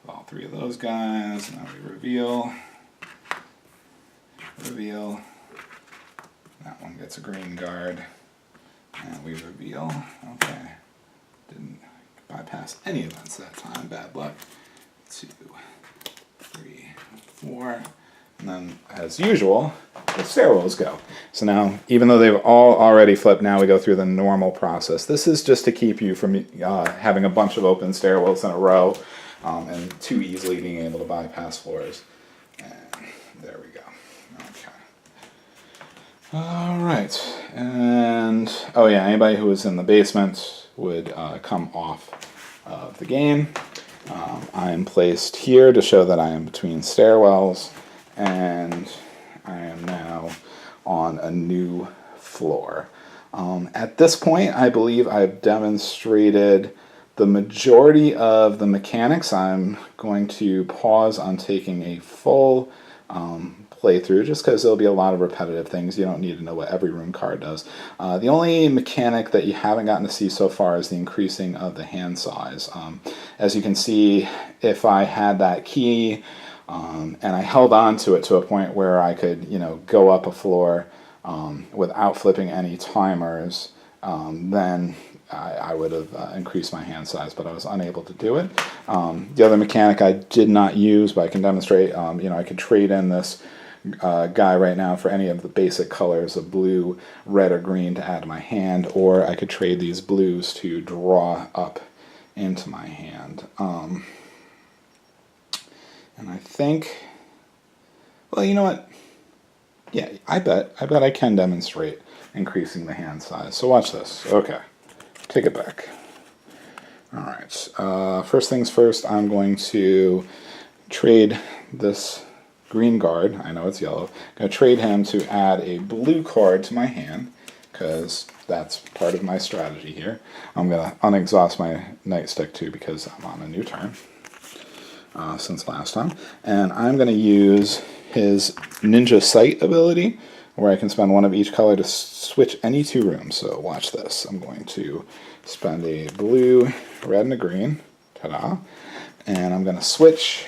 All 3 of those guys. Now we reveal. Reveal. That one gets a green guard. And we reveal. Okay. Didn't bypass any events that time. Bad luck. 2, 3, 4. And then, as usual, the stairwells go. So now, even though they've all already flipped, now we go through the normal process. This is just to keep you from having a bunch of open stairwells in a row and too easily being able to bypass floors. And there we go. Okay. All right. And, oh yeah, anybody who was in the basement would come off of the game. I am placed here to show that I am between stairwells. And I am now on a new floor. At this point, I believe I've demonstrated the majority of the mechanics. I'm going to pause on taking a full playthrough, just because there'll be a lot of repetitive things. You don't need to know what every room card does. The only mechanic that you haven't gotten to see so far is the increasing of the hand size. As you can see, if I had that key, and I held on to it to a point where I could, go up a floor without flipping any timers, then I would have increased my hand size, but I was unable to do it. The other mechanic I did not use, but I can demonstrate, I could trade in this guy right now for any of the basic colors of blue, red, or green to add to my hand, or I could trade these blues to draw up into my hand. And I think, well, you know what? Yeah, I bet I can demonstrate increasing the hand size. So watch this. Okay, take it back. All right. First things first, I'm going to trade this green guard. I know it's yellow. I'm going to trade him to add a blue card to my hand, because that's part of my strategy here. I'm going to unexhaust my nightstick too, because I'm on a new turn. Since last time, and I'm going to use his Ninja Sight ability, where I can spend 1 of each color to switch any 2 rooms. So watch this. I'm going to spend a blue, red, and a green. Ta-da! And I'm going to switch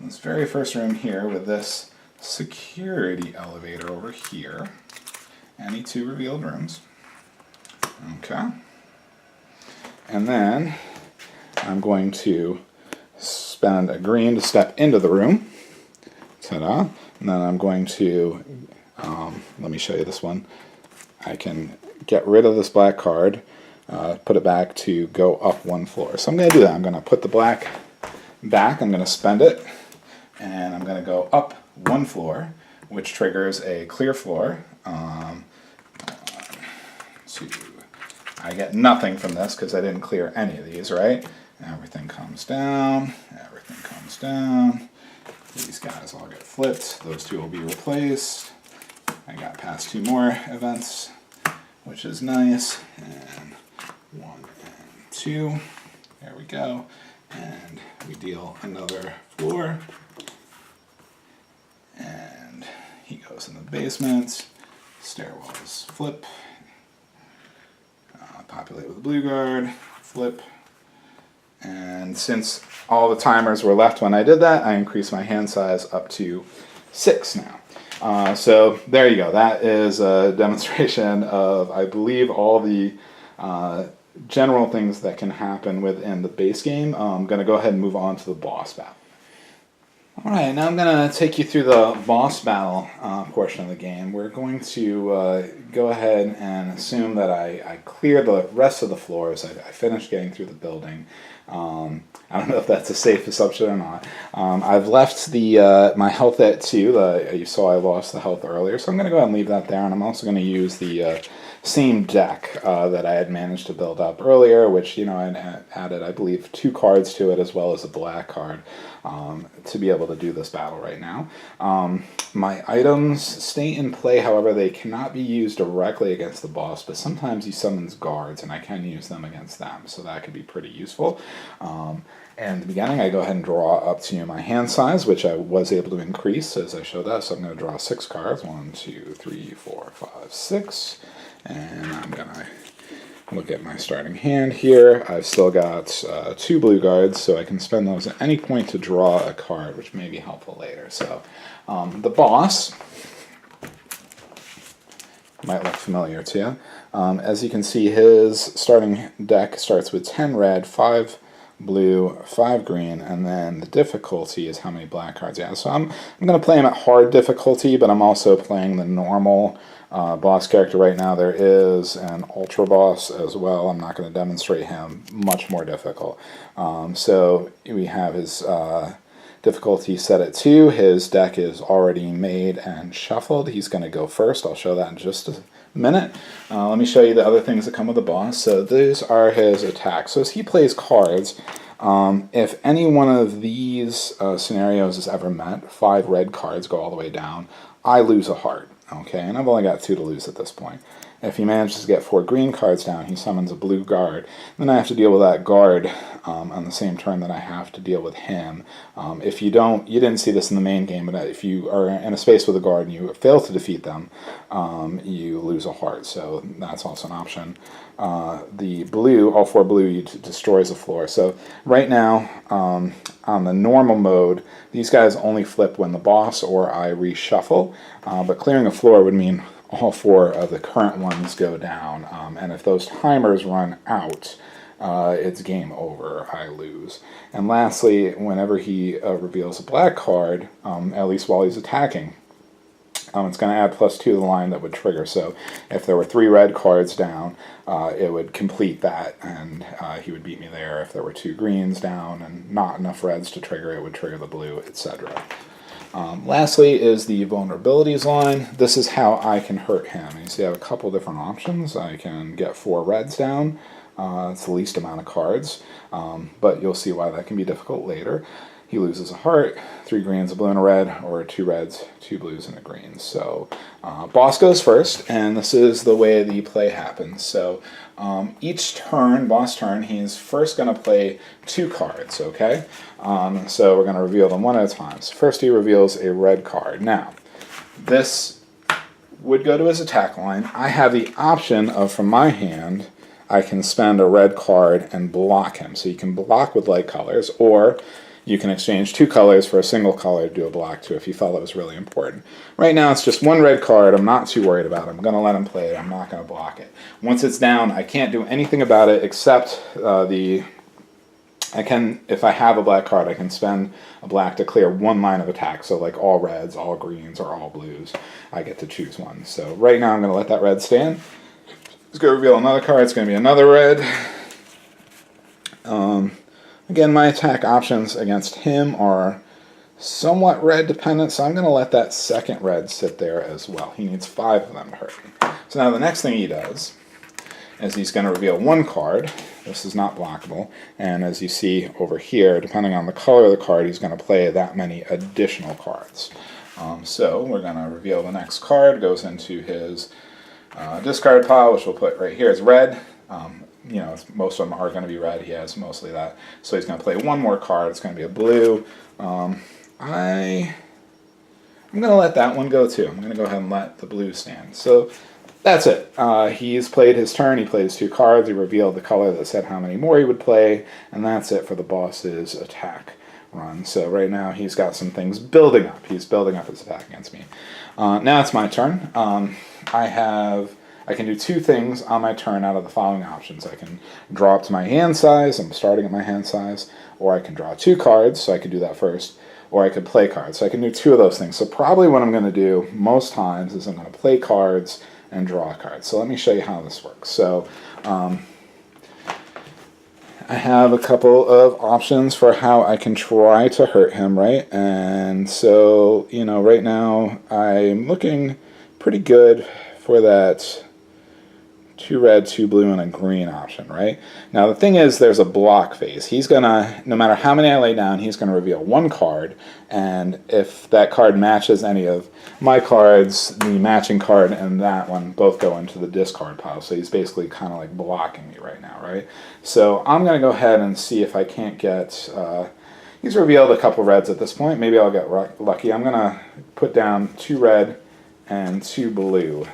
this very first room here with this security elevator over here. Any 2 revealed rooms. Okay. And then I'm going to spend a green to step into the room Ta-da. And then I'm going to, let me show you this one. I can get rid of this black card, put it back to go up 1 floor. So I'm going to do that. I'm going to put the black back, I'm going to spend it, and I'm going to go up 1 floor, which triggers a clear floor. I get nothing from this because I didn't clear any of these, right? Everything comes down, everything comes down. These guys all get flipped. Those two will be replaced. I got past 2 more events, which is nice. And 1 and 2. There we go. And we deal another floor. And he goes in the basement. Stairwells flip. Populate with a blue guard. Flip. And since all the timers were left when I did that, I increased my hand size up to 6 now. So there you go. That is a demonstration of, I believe, all the general things that can happen within the base game. I'm going to go ahead and move on to the boss battle. Alright, now I'm going to take you through the boss battle portion of the game. We're going to go ahead and assume that I clear the rest of the floors. I finished getting through the building. I don't know if that's a safe assumption or not. I've left the my health at 2. You saw I lost the health earlier, so I'm going to go ahead and leave that there, and I'm also going to use the same deck that I had managed to build up earlier, which, you know, I added, I believe, 2 cards to it as well as a black card to be able to do this battle right now. My items stay in play, however, they cannot be used directly against the boss, but sometimes he summons guards, and I can use them against them, so that could be pretty useful. In the beginning, I go ahead and draw up to my hand size, which I was able to increase as I showed that, so I'm going to draw 6 cards. 1, 2, 3, 4, 5, 6. And I'm going to look at my starting hand here. I've still got 2 blue guards, so I can spend those at any point to draw a card, which may be helpful later. So the boss might look familiar to you. As you can see, his starting deck starts with 10 red, 5 blue, 5 green, and then the difficulty is how many black cards he has. So I'm going to play him at hard difficulty, but I'm also playing the normal boss character right now. There is an ultra boss as well. I'm not going to demonstrate him. Much more difficult. So we have his difficulty set at 2. His deck is already made and shuffled. He's going to go first. I'll show that in just a minute. Let me show you the other things that come with the boss. So these are his attacks. So as he plays cards, if any one of these scenarios is ever met, 5 red cards go all the way down, I lose a heart. Okay, and I've only got 2 to lose at this point. If he manages to get 4 green cards down, he summons a blue guard. Then I have to deal with that guard on the same turn that I have to deal with him. If you don't, you didn't see this in the main game, but if you are in a space with a guard and you fail to defeat them, you lose a heart. So that's also an option. The blue, all 4 blue, destroys the floor. So right now, on the normal mode, these guys only flip when the boss or I reshuffle, but clearing a floor would mean all 4 of the current ones go down, and if those timers run out, it's game over. I lose. And lastly, whenever he reveals a black card, at least while he's attacking, it's going to add +2 to the line that would trigger. So if there were 3 red cards down, it would complete that, and he would beat me there. If there were 2 greens down and not enough reds to trigger, it would trigger the blue, etc. Lastly is the vulnerabilities line. This is how I can hurt him. You see I have a couple different options. I can get 4 reds down. It's the least amount of cards, but you'll see why that can be difficult later. He loses a heart, 3 greens, a blue and a red, or 2 reds, 2 blues, and a green. So boss goes first, and this is the way the play happens. So each turn, boss turn, he's first going to play 2 cards, okay? So we're going to reveal them one at a time. So first he reveals a red card. Now, this would go to his attack line. I have the option of, from my hand, I can spend a red card and block him. So you can block with light colors, or you can exchange 2 colors for a single color to do a block to if you felt it was really important. Right now it's just 1 red card. I'm not too worried about it. I'm going to let him play it. I'm not going to block it. Once it's down, I can't do anything about it except the I can, if I have a black card, I can spend a black to clear one line of attack. So like all reds, all greens, or all blues, I get to choose one. So right now I'm going to let that red stand. Let's go reveal another card. It's going to be another red. Again, my attack options against him are somewhat red dependent, so I'm going to let that second red sit there as well. He needs 5 of them to hurt me. So now the next thing he does is he's going to reveal one card. This is not blockable, and as you see over here, depending on the color of the card, he's going to play that many additional cards. So we're going to reveal the next card, goes into his discard pile, which we'll put right here as red. You know, most of them are going to be red. He has mostly that. So he's going to play one more card. It's going to be a blue. I'm going to let that one go too. I'm going to go ahead and let the blue stand. So that's it. He's played his turn. He played his 2 cards. He revealed the color that said how many more he would play. And that's it for the boss's attack run. So right now he's got some things building up. He's building up his attack against me. Now it's my turn. I can do 2 things on my turn out of the following options. I can draw up to my hand size. I'm starting at my hand size. Or I can draw 2 cards, so I could do that first. Or I could play cards. So I can do 2 of those things. So probably what I'm going to do most times is I'm going to play cards and draw cards. So let me show you how this works. So I have a couple of options for how I can try to hurt him, right? And so, you know, right now I'm looking pretty good for that 2 red, 2 blue, and a green option, right? Now the thing is, there's a block phase. He's gonna, no matter how many I lay down, he's gonna reveal 1 card, and if that card matches any of my cards, the matching card and that one both go into the discard pile. So he's basically kind of like blocking me right now, right? So I'm gonna go ahead and see if I can't get, he's revealed a couple reds at this point. Maybe I'll get lucky. I'm gonna put down 2 red and 2 blue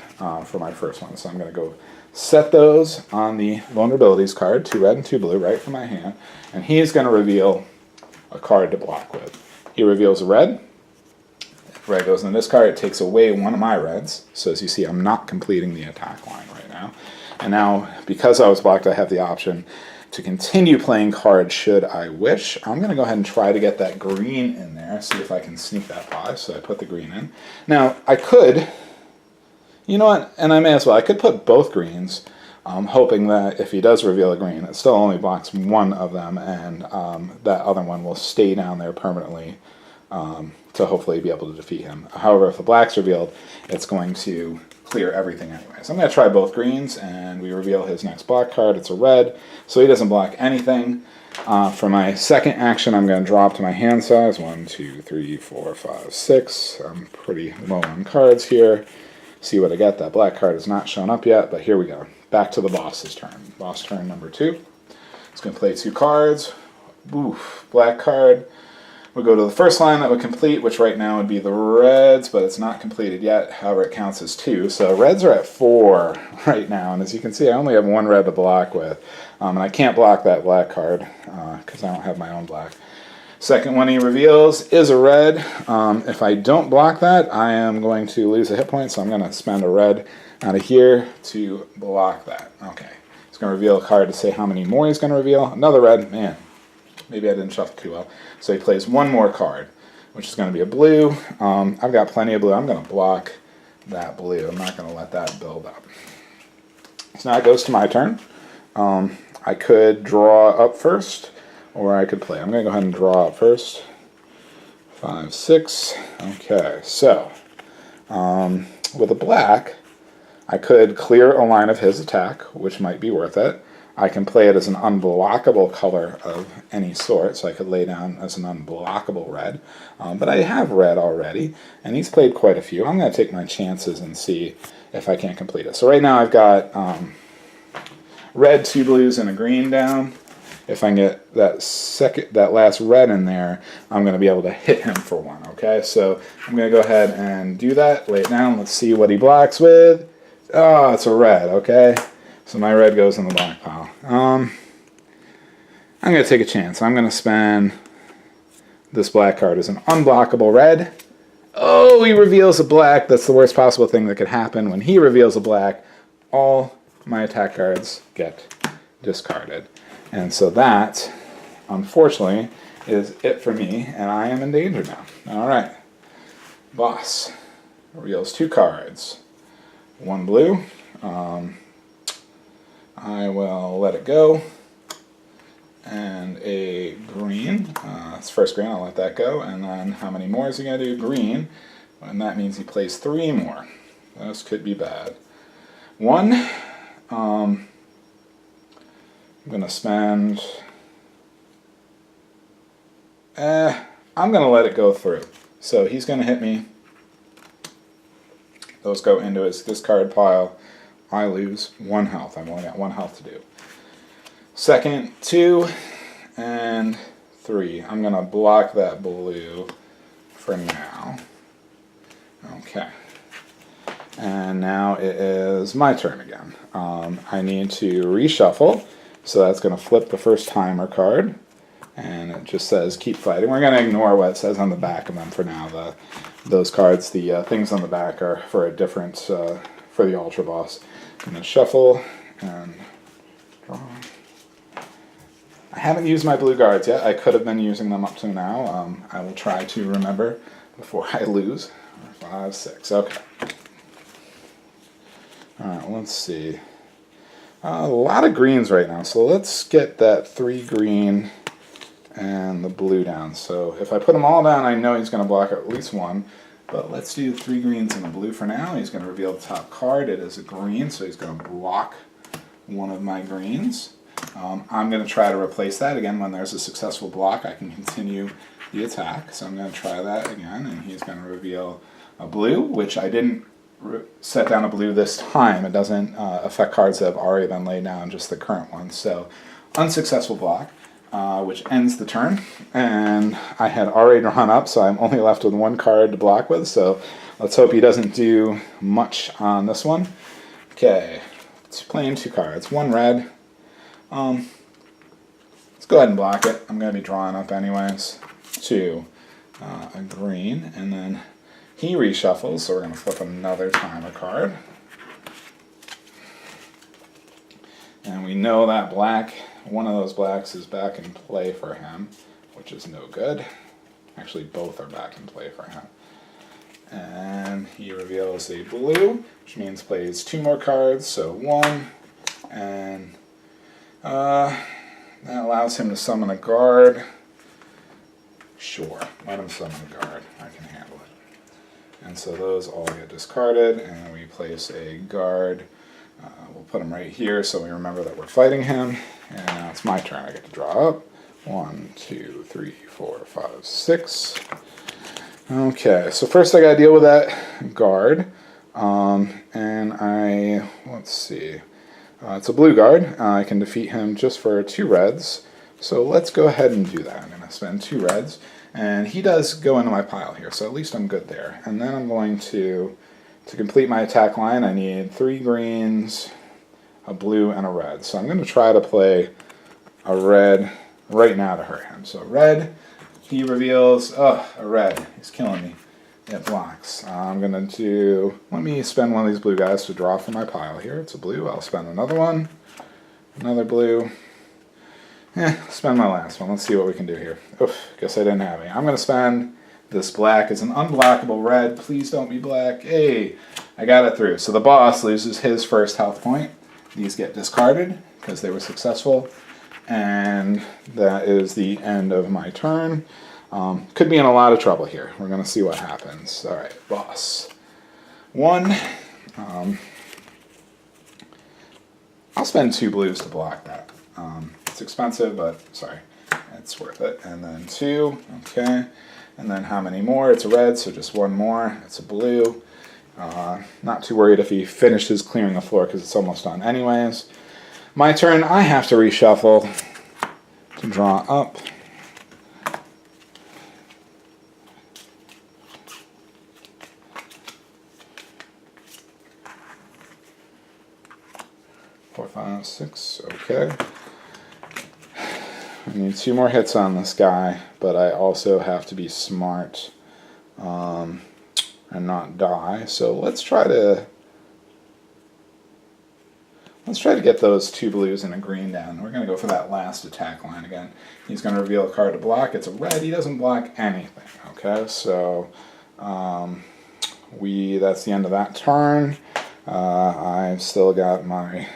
for my first one. So I'm gonna go set those on the vulnerabilities card, 2 red and 2 blue, right from my hand, and he's going to reveal a card to block with. He reveals a red. If red goes in this card, it takes away one of my reds. So as you see, I'm not completing the attack line right now. And now, because I was blocked, I have the option to continue playing cards should I wish. I'm going to go ahead and try to get that green in there, see if I can sneak that by. So I put the green in. Now, I could... You know what, and I may as well. I could put both greens, hoping that if he does reveal a green, it still only blocks one of them, and that other one will stay down there permanently to hopefully be able to defeat him. However, if the black's revealed, it's going to clear everything anyway. So I'm going to try both greens, and we reveal his next black card. It's a red, so he doesn't block anything. For my second action, I'm going to draw up to my hand size. 1, 2, 3, 4, 5, 6. I'm pretty low on cards here. See what I get. That black card has not shown up yet, but here we go. Back to the boss's turn. Boss turn number 2. He's going to play 2 cards. Oof, black card. We'll go to the first line that would complete, which right now would be the reds, but it's not completed yet. However, it counts as 2. So reds are at 4 right now, and as you can see, I only have 1 red to block with. And I can't block that black card because I don't have my own black. Second one he reveals is a red. If I don't block that, I am going to lose a hit point, so I'm going to spend a red out of here to block that. Okay. He's going to reveal a card to say how many more he's going to reveal. Another red. Man, maybe I didn't shuffle too well. So he plays 1 more card, which is going to be a blue. I've got plenty of blue. I'm going to block that blue. I'm not going to let that build up. So now it goes to my turn. I could draw up first, or I could play. I'm going to go ahead and draw up first. 5, 6. Okay, so with a black, I could clear a line of his attack, which might be worth it. I can play it as an unblockable color of any sort, so I could lay down as an unblockable red. But I have red already, and he's played quite a few. I'm going to take my chances and see if I can't complete it. So right now I've got red, 2 blues, and a green down. If I can get that last red in there, I'm going to be able to hit him for 1, okay? So I'm going to go ahead and do that, lay it down. Let's see what he blocks with. Oh, it's a red, okay? So my red goes in the black pile. I'm going to take a chance. I'm going to spend this black card as an unblockable red. Oh, he reveals a black. That's the worst possible thing that could happen. When he reveals a black, all my attack cards get discarded. And so that unfortunately, is it for me, and I am in danger now. Alright. Boss reveals 2 cards. 1 blue. I will let it go. And a green. It's first green, I'll let that go. And then how many more is he going to do? Green. And that means he plays 3 more. This could be bad. 1. I'm going to spend... I'm going to let it go through. So he's going to hit me. Those go into his discard pile. I lose 1 health. I've only got 1 health to do. Second, 2 and 3. I'm going to block that blue for now. Okay. And now it is my turn again. I need to reshuffle. So that's going to flip the first timer card. And it just says keep fighting. We're going to ignore what it says on the back of them for now. Those cards, the things on the back are for a different, for the Ultra Boss. I'm going to shuffle and draw. I haven't used my blue guards yet. I could have been using them up to now. I will try to remember before I lose. 5, 6. Okay. Alright, let's see. A lot of greens right now. So let's get that 3 green and the blue down. So if I put them all down, I know he's going to block at least 1. But let's do 3 greens and a blue for now. He's going to reveal the top card. It is a green, so he's going to block 1 of my greens. I'm going to try to replace that again. When there's a successful block, I can continue the attack. So I'm going to try that again, and he's going to reveal a blue, which I didn't set down a blue this time. It doesn't affect cards that have already been laid down, just the current ones. So unsuccessful block. Which ends the turn, and I had already drawn up, so I'm only left with 1 card to block with, so let's hope he doesn't do much on this one. Okay, it's playing 2 cards. 1 red. Let's go ahead and block it. I'm going to be drawing up anyways. 2, a green, and then he reshuffles, so we're going to flip another timer card. And we know that black, one of those blacks is back in play for him, which is no good. Actually, both are back in play for him. And he reveals a blue, which means plays 2 more cards, so 1, and that allows him to summon a guard. Sure, let him summon a guard. I can handle it. And so those all get discarded, and we place a guard. We'll put him right here so we remember that we're fighting him. And now it's my turn. I get to draw up. 1, 2, 3, 4, 5, 6. Okay, so first I gotta deal with that guard. And let's see. It's a blue guard. I can defeat him just for 2 reds. So let's go ahead and do that. I'm gonna spend 2 reds. And he does go into my pile here, so at least I'm good there. And then I'm going to complete my attack line, I need 3 greens, a blue, and a red. So I'm going to try to play a red right now to hurt him. So red, he reveals, a red. He's killing me. It blocks. I'm going to let me spend one of these blue guys to draw from my pile here. It's a blue. I'll spend another one. Another blue. Spend my last one. Let's see what we can do here. Oof, guess I didn't have any. I'm going to spend this black. It's an unblockable red. Please don't be black. Hey, I got it through. So the boss loses his first health point. These get discarded because they were successful. And that is the end of my turn. Could be in a lot of trouble here. We're going to see what happens. All right, boss. 1. I'll spend 2 blues to block that. It's expensive, but sorry, it's worth it. And then 2, okay. And then how many more? It's a red, so just 1 more. It's a blue. Not too worried if he finishes clearing the floor because it's almost done anyways. My turn, I have to reshuffle to draw up. Four, 5, 6, okay. I need 2 more hits on this guy, but I also have to be smart and not die. So let's try to Let's try to get those 2 blues and a green down. We're going to go for that last attack line again. He's going to reveal a card to block. It's a red. He doesn't block anything. Okay, so that's the end of that turn. I've still got my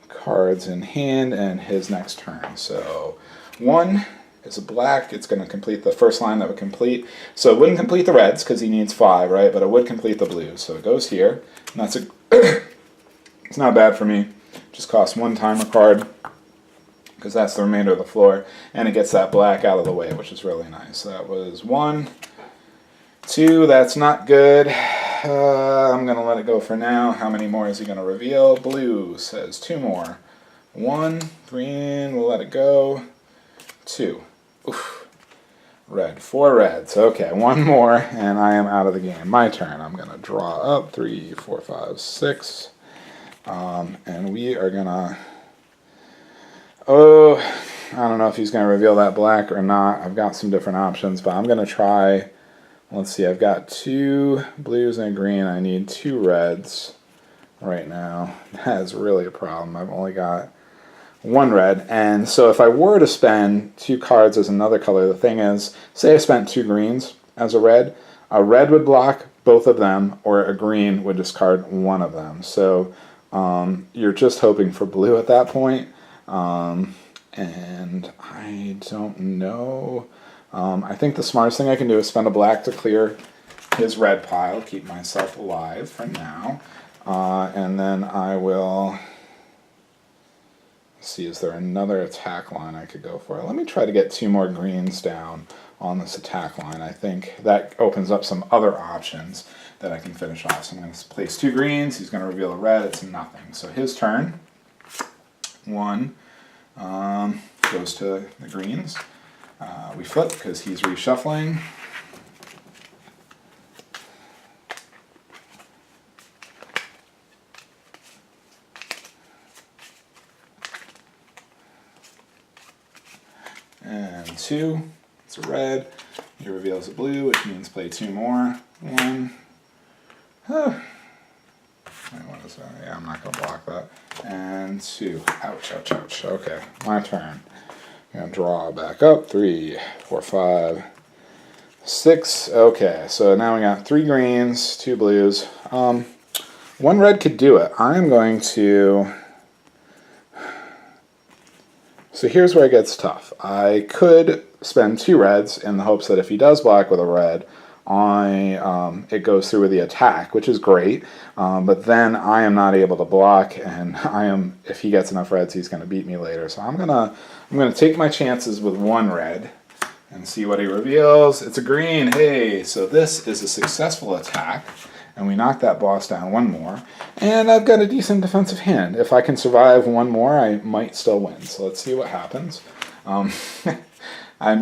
cards in hand and his next turn. So 1 is a black. It's going to complete the first line that would complete. So it wouldn't complete the reds because he needs 5, right? But it would complete the blues. So it goes here. And that's it's not bad for me. Just costs 1 timer card because that's the remainder of the floor. And it gets that black out of the way, which is really nice. That was 1. 2, that's not good. I'm going to let it go for now. How many more is he going to reveal? Blue says 2 more. 1, green, we'll let it go. 2. Oof. Red, 4 reds. Okay, 1 more, and I am out of the game. My turn. I'm going to draw up 3, 4, 5, 6. And we are going to... Oh, I don't know if he's going to reveal that black or not. I've got some different options, but I'm going to try... Let's see, I've got 2 blues and a green. I need 2 reds right now. That's really a problem. I've only got 1 red. And so if I were to spend 2 cards as another color, the thing is, say I spent 2 greens as a red would block both of them, or a green would discard 1 of them. So you're just hoping for blue at that point. And I don't know... I think the smartest thing I can do is spend a black to clear his red pile, keep myself alive for now, and then I will see, is there another attack line I could go for? Let me try to get 2 more greens down on this attack line. I think that opens up some other options that I can finish off. So I'm going to place 2 greens, he's going to reveal a red, it's nothing. So his turn, 1 goes to the greens. We flip because he's reshuffling. And 2, it's a red. He reveals a blue, which means play 2 more. 1. Wait, what is that? Yeah, I'm not going to block that. And 2. Ouch, ouch, ouch. Okay, my turn. I'm going to draw back up. 3, 4, 5, 6. Okay, so now we got 3 greens, 2 blues. 1 red could do it. I'm going to... So here's where it gets tough. I could spend 2 reds in the hopes that if he does block with a red, it goes through with the attack, which is great, but then I am not able to block, and if he gets enough reds, he's going to beat me later. So I'm gonna take my chances with 1 red and see what he reveals. It's a green. Hey, so this is a successful attack, and we knock that boss down 1 more, and I've got a decent defensive hand. If I can survive 1 more, I might still win. So let's see what happens. I'm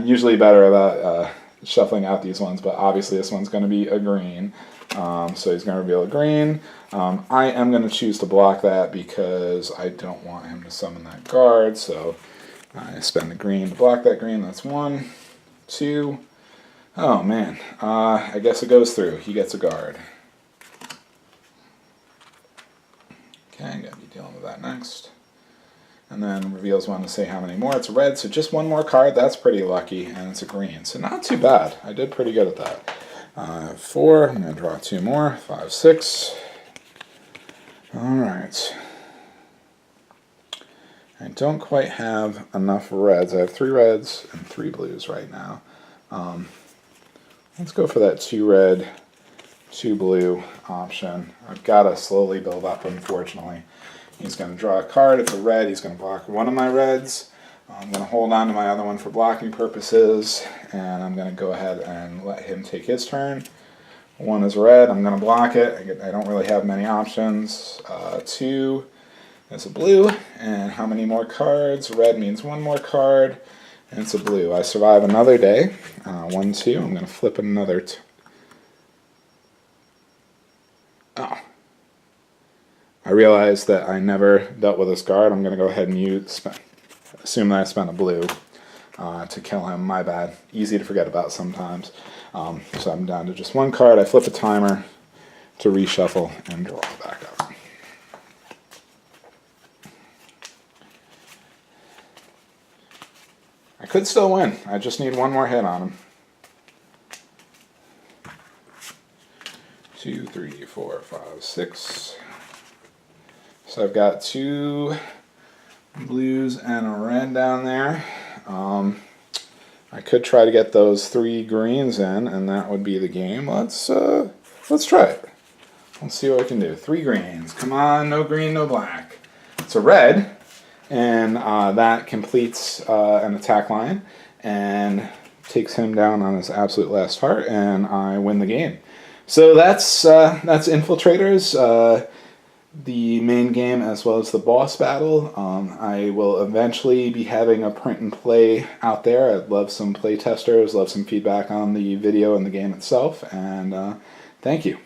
usually better about shuffling out these ones, but obviously this one's going to be a green. So he's going to reveal a green. I am going to choose to block that because I don't want him to summon that guard. So I spend the green to block that green. That's 1, 2. Oh man, I guess it goes through. He gets a guard. Okay, I'm going to be dealing with that next. And then reveals 1 to say how many more. It's a red, so just 1 more card. That's pretty lucky, and it's a green. So not too bad. I did pretty good at that. 4, I'm going to draw 2 more. 5, 6. Alright. I don't quite have enough reds. I have 3 reds and 3 blues right now. Let's go for that 2 red, 2 blue option. I've got to slowly build up, unfortunately. He's going to draw a card. It's a red. He's going to block 1 of my reds. I'm going to hold on to my other one for blocking purposes, and I'm going to go ahead and let him take his turn. 1 is red. I'm going to block it. I don't really have many options. 2 is a blue. And how many more cards? Red means 1 more card, and it's a blue. I survive another day. 1, 2. I'm going to flip another. Oh. I realized that I never dealt with this guard. I'm going to go ahead and assume that I spent a blue to kill him. My bad. Easy to forget about sometimes. So I'm down to just 1 card. I flip a timer to reshuffle and draw back up. could still win. I just need one more hit on him. 2, 3, 4, 5, 6. So I've got 2 blues and a red down there. I could try to get those 3 greens in, and that would be the game. Let's try it. Let's see what I can do. 3 greens. Come on, no green, no black. It's a red, and that completes an attack line and takes him down on his absolute last heart, and I win the game. So that's Infiltrators, the main game as well as the boss battle. I will eventually be having a print and play out there. I'd love some play testers, love some feedback on the video and the game itself, and thank you.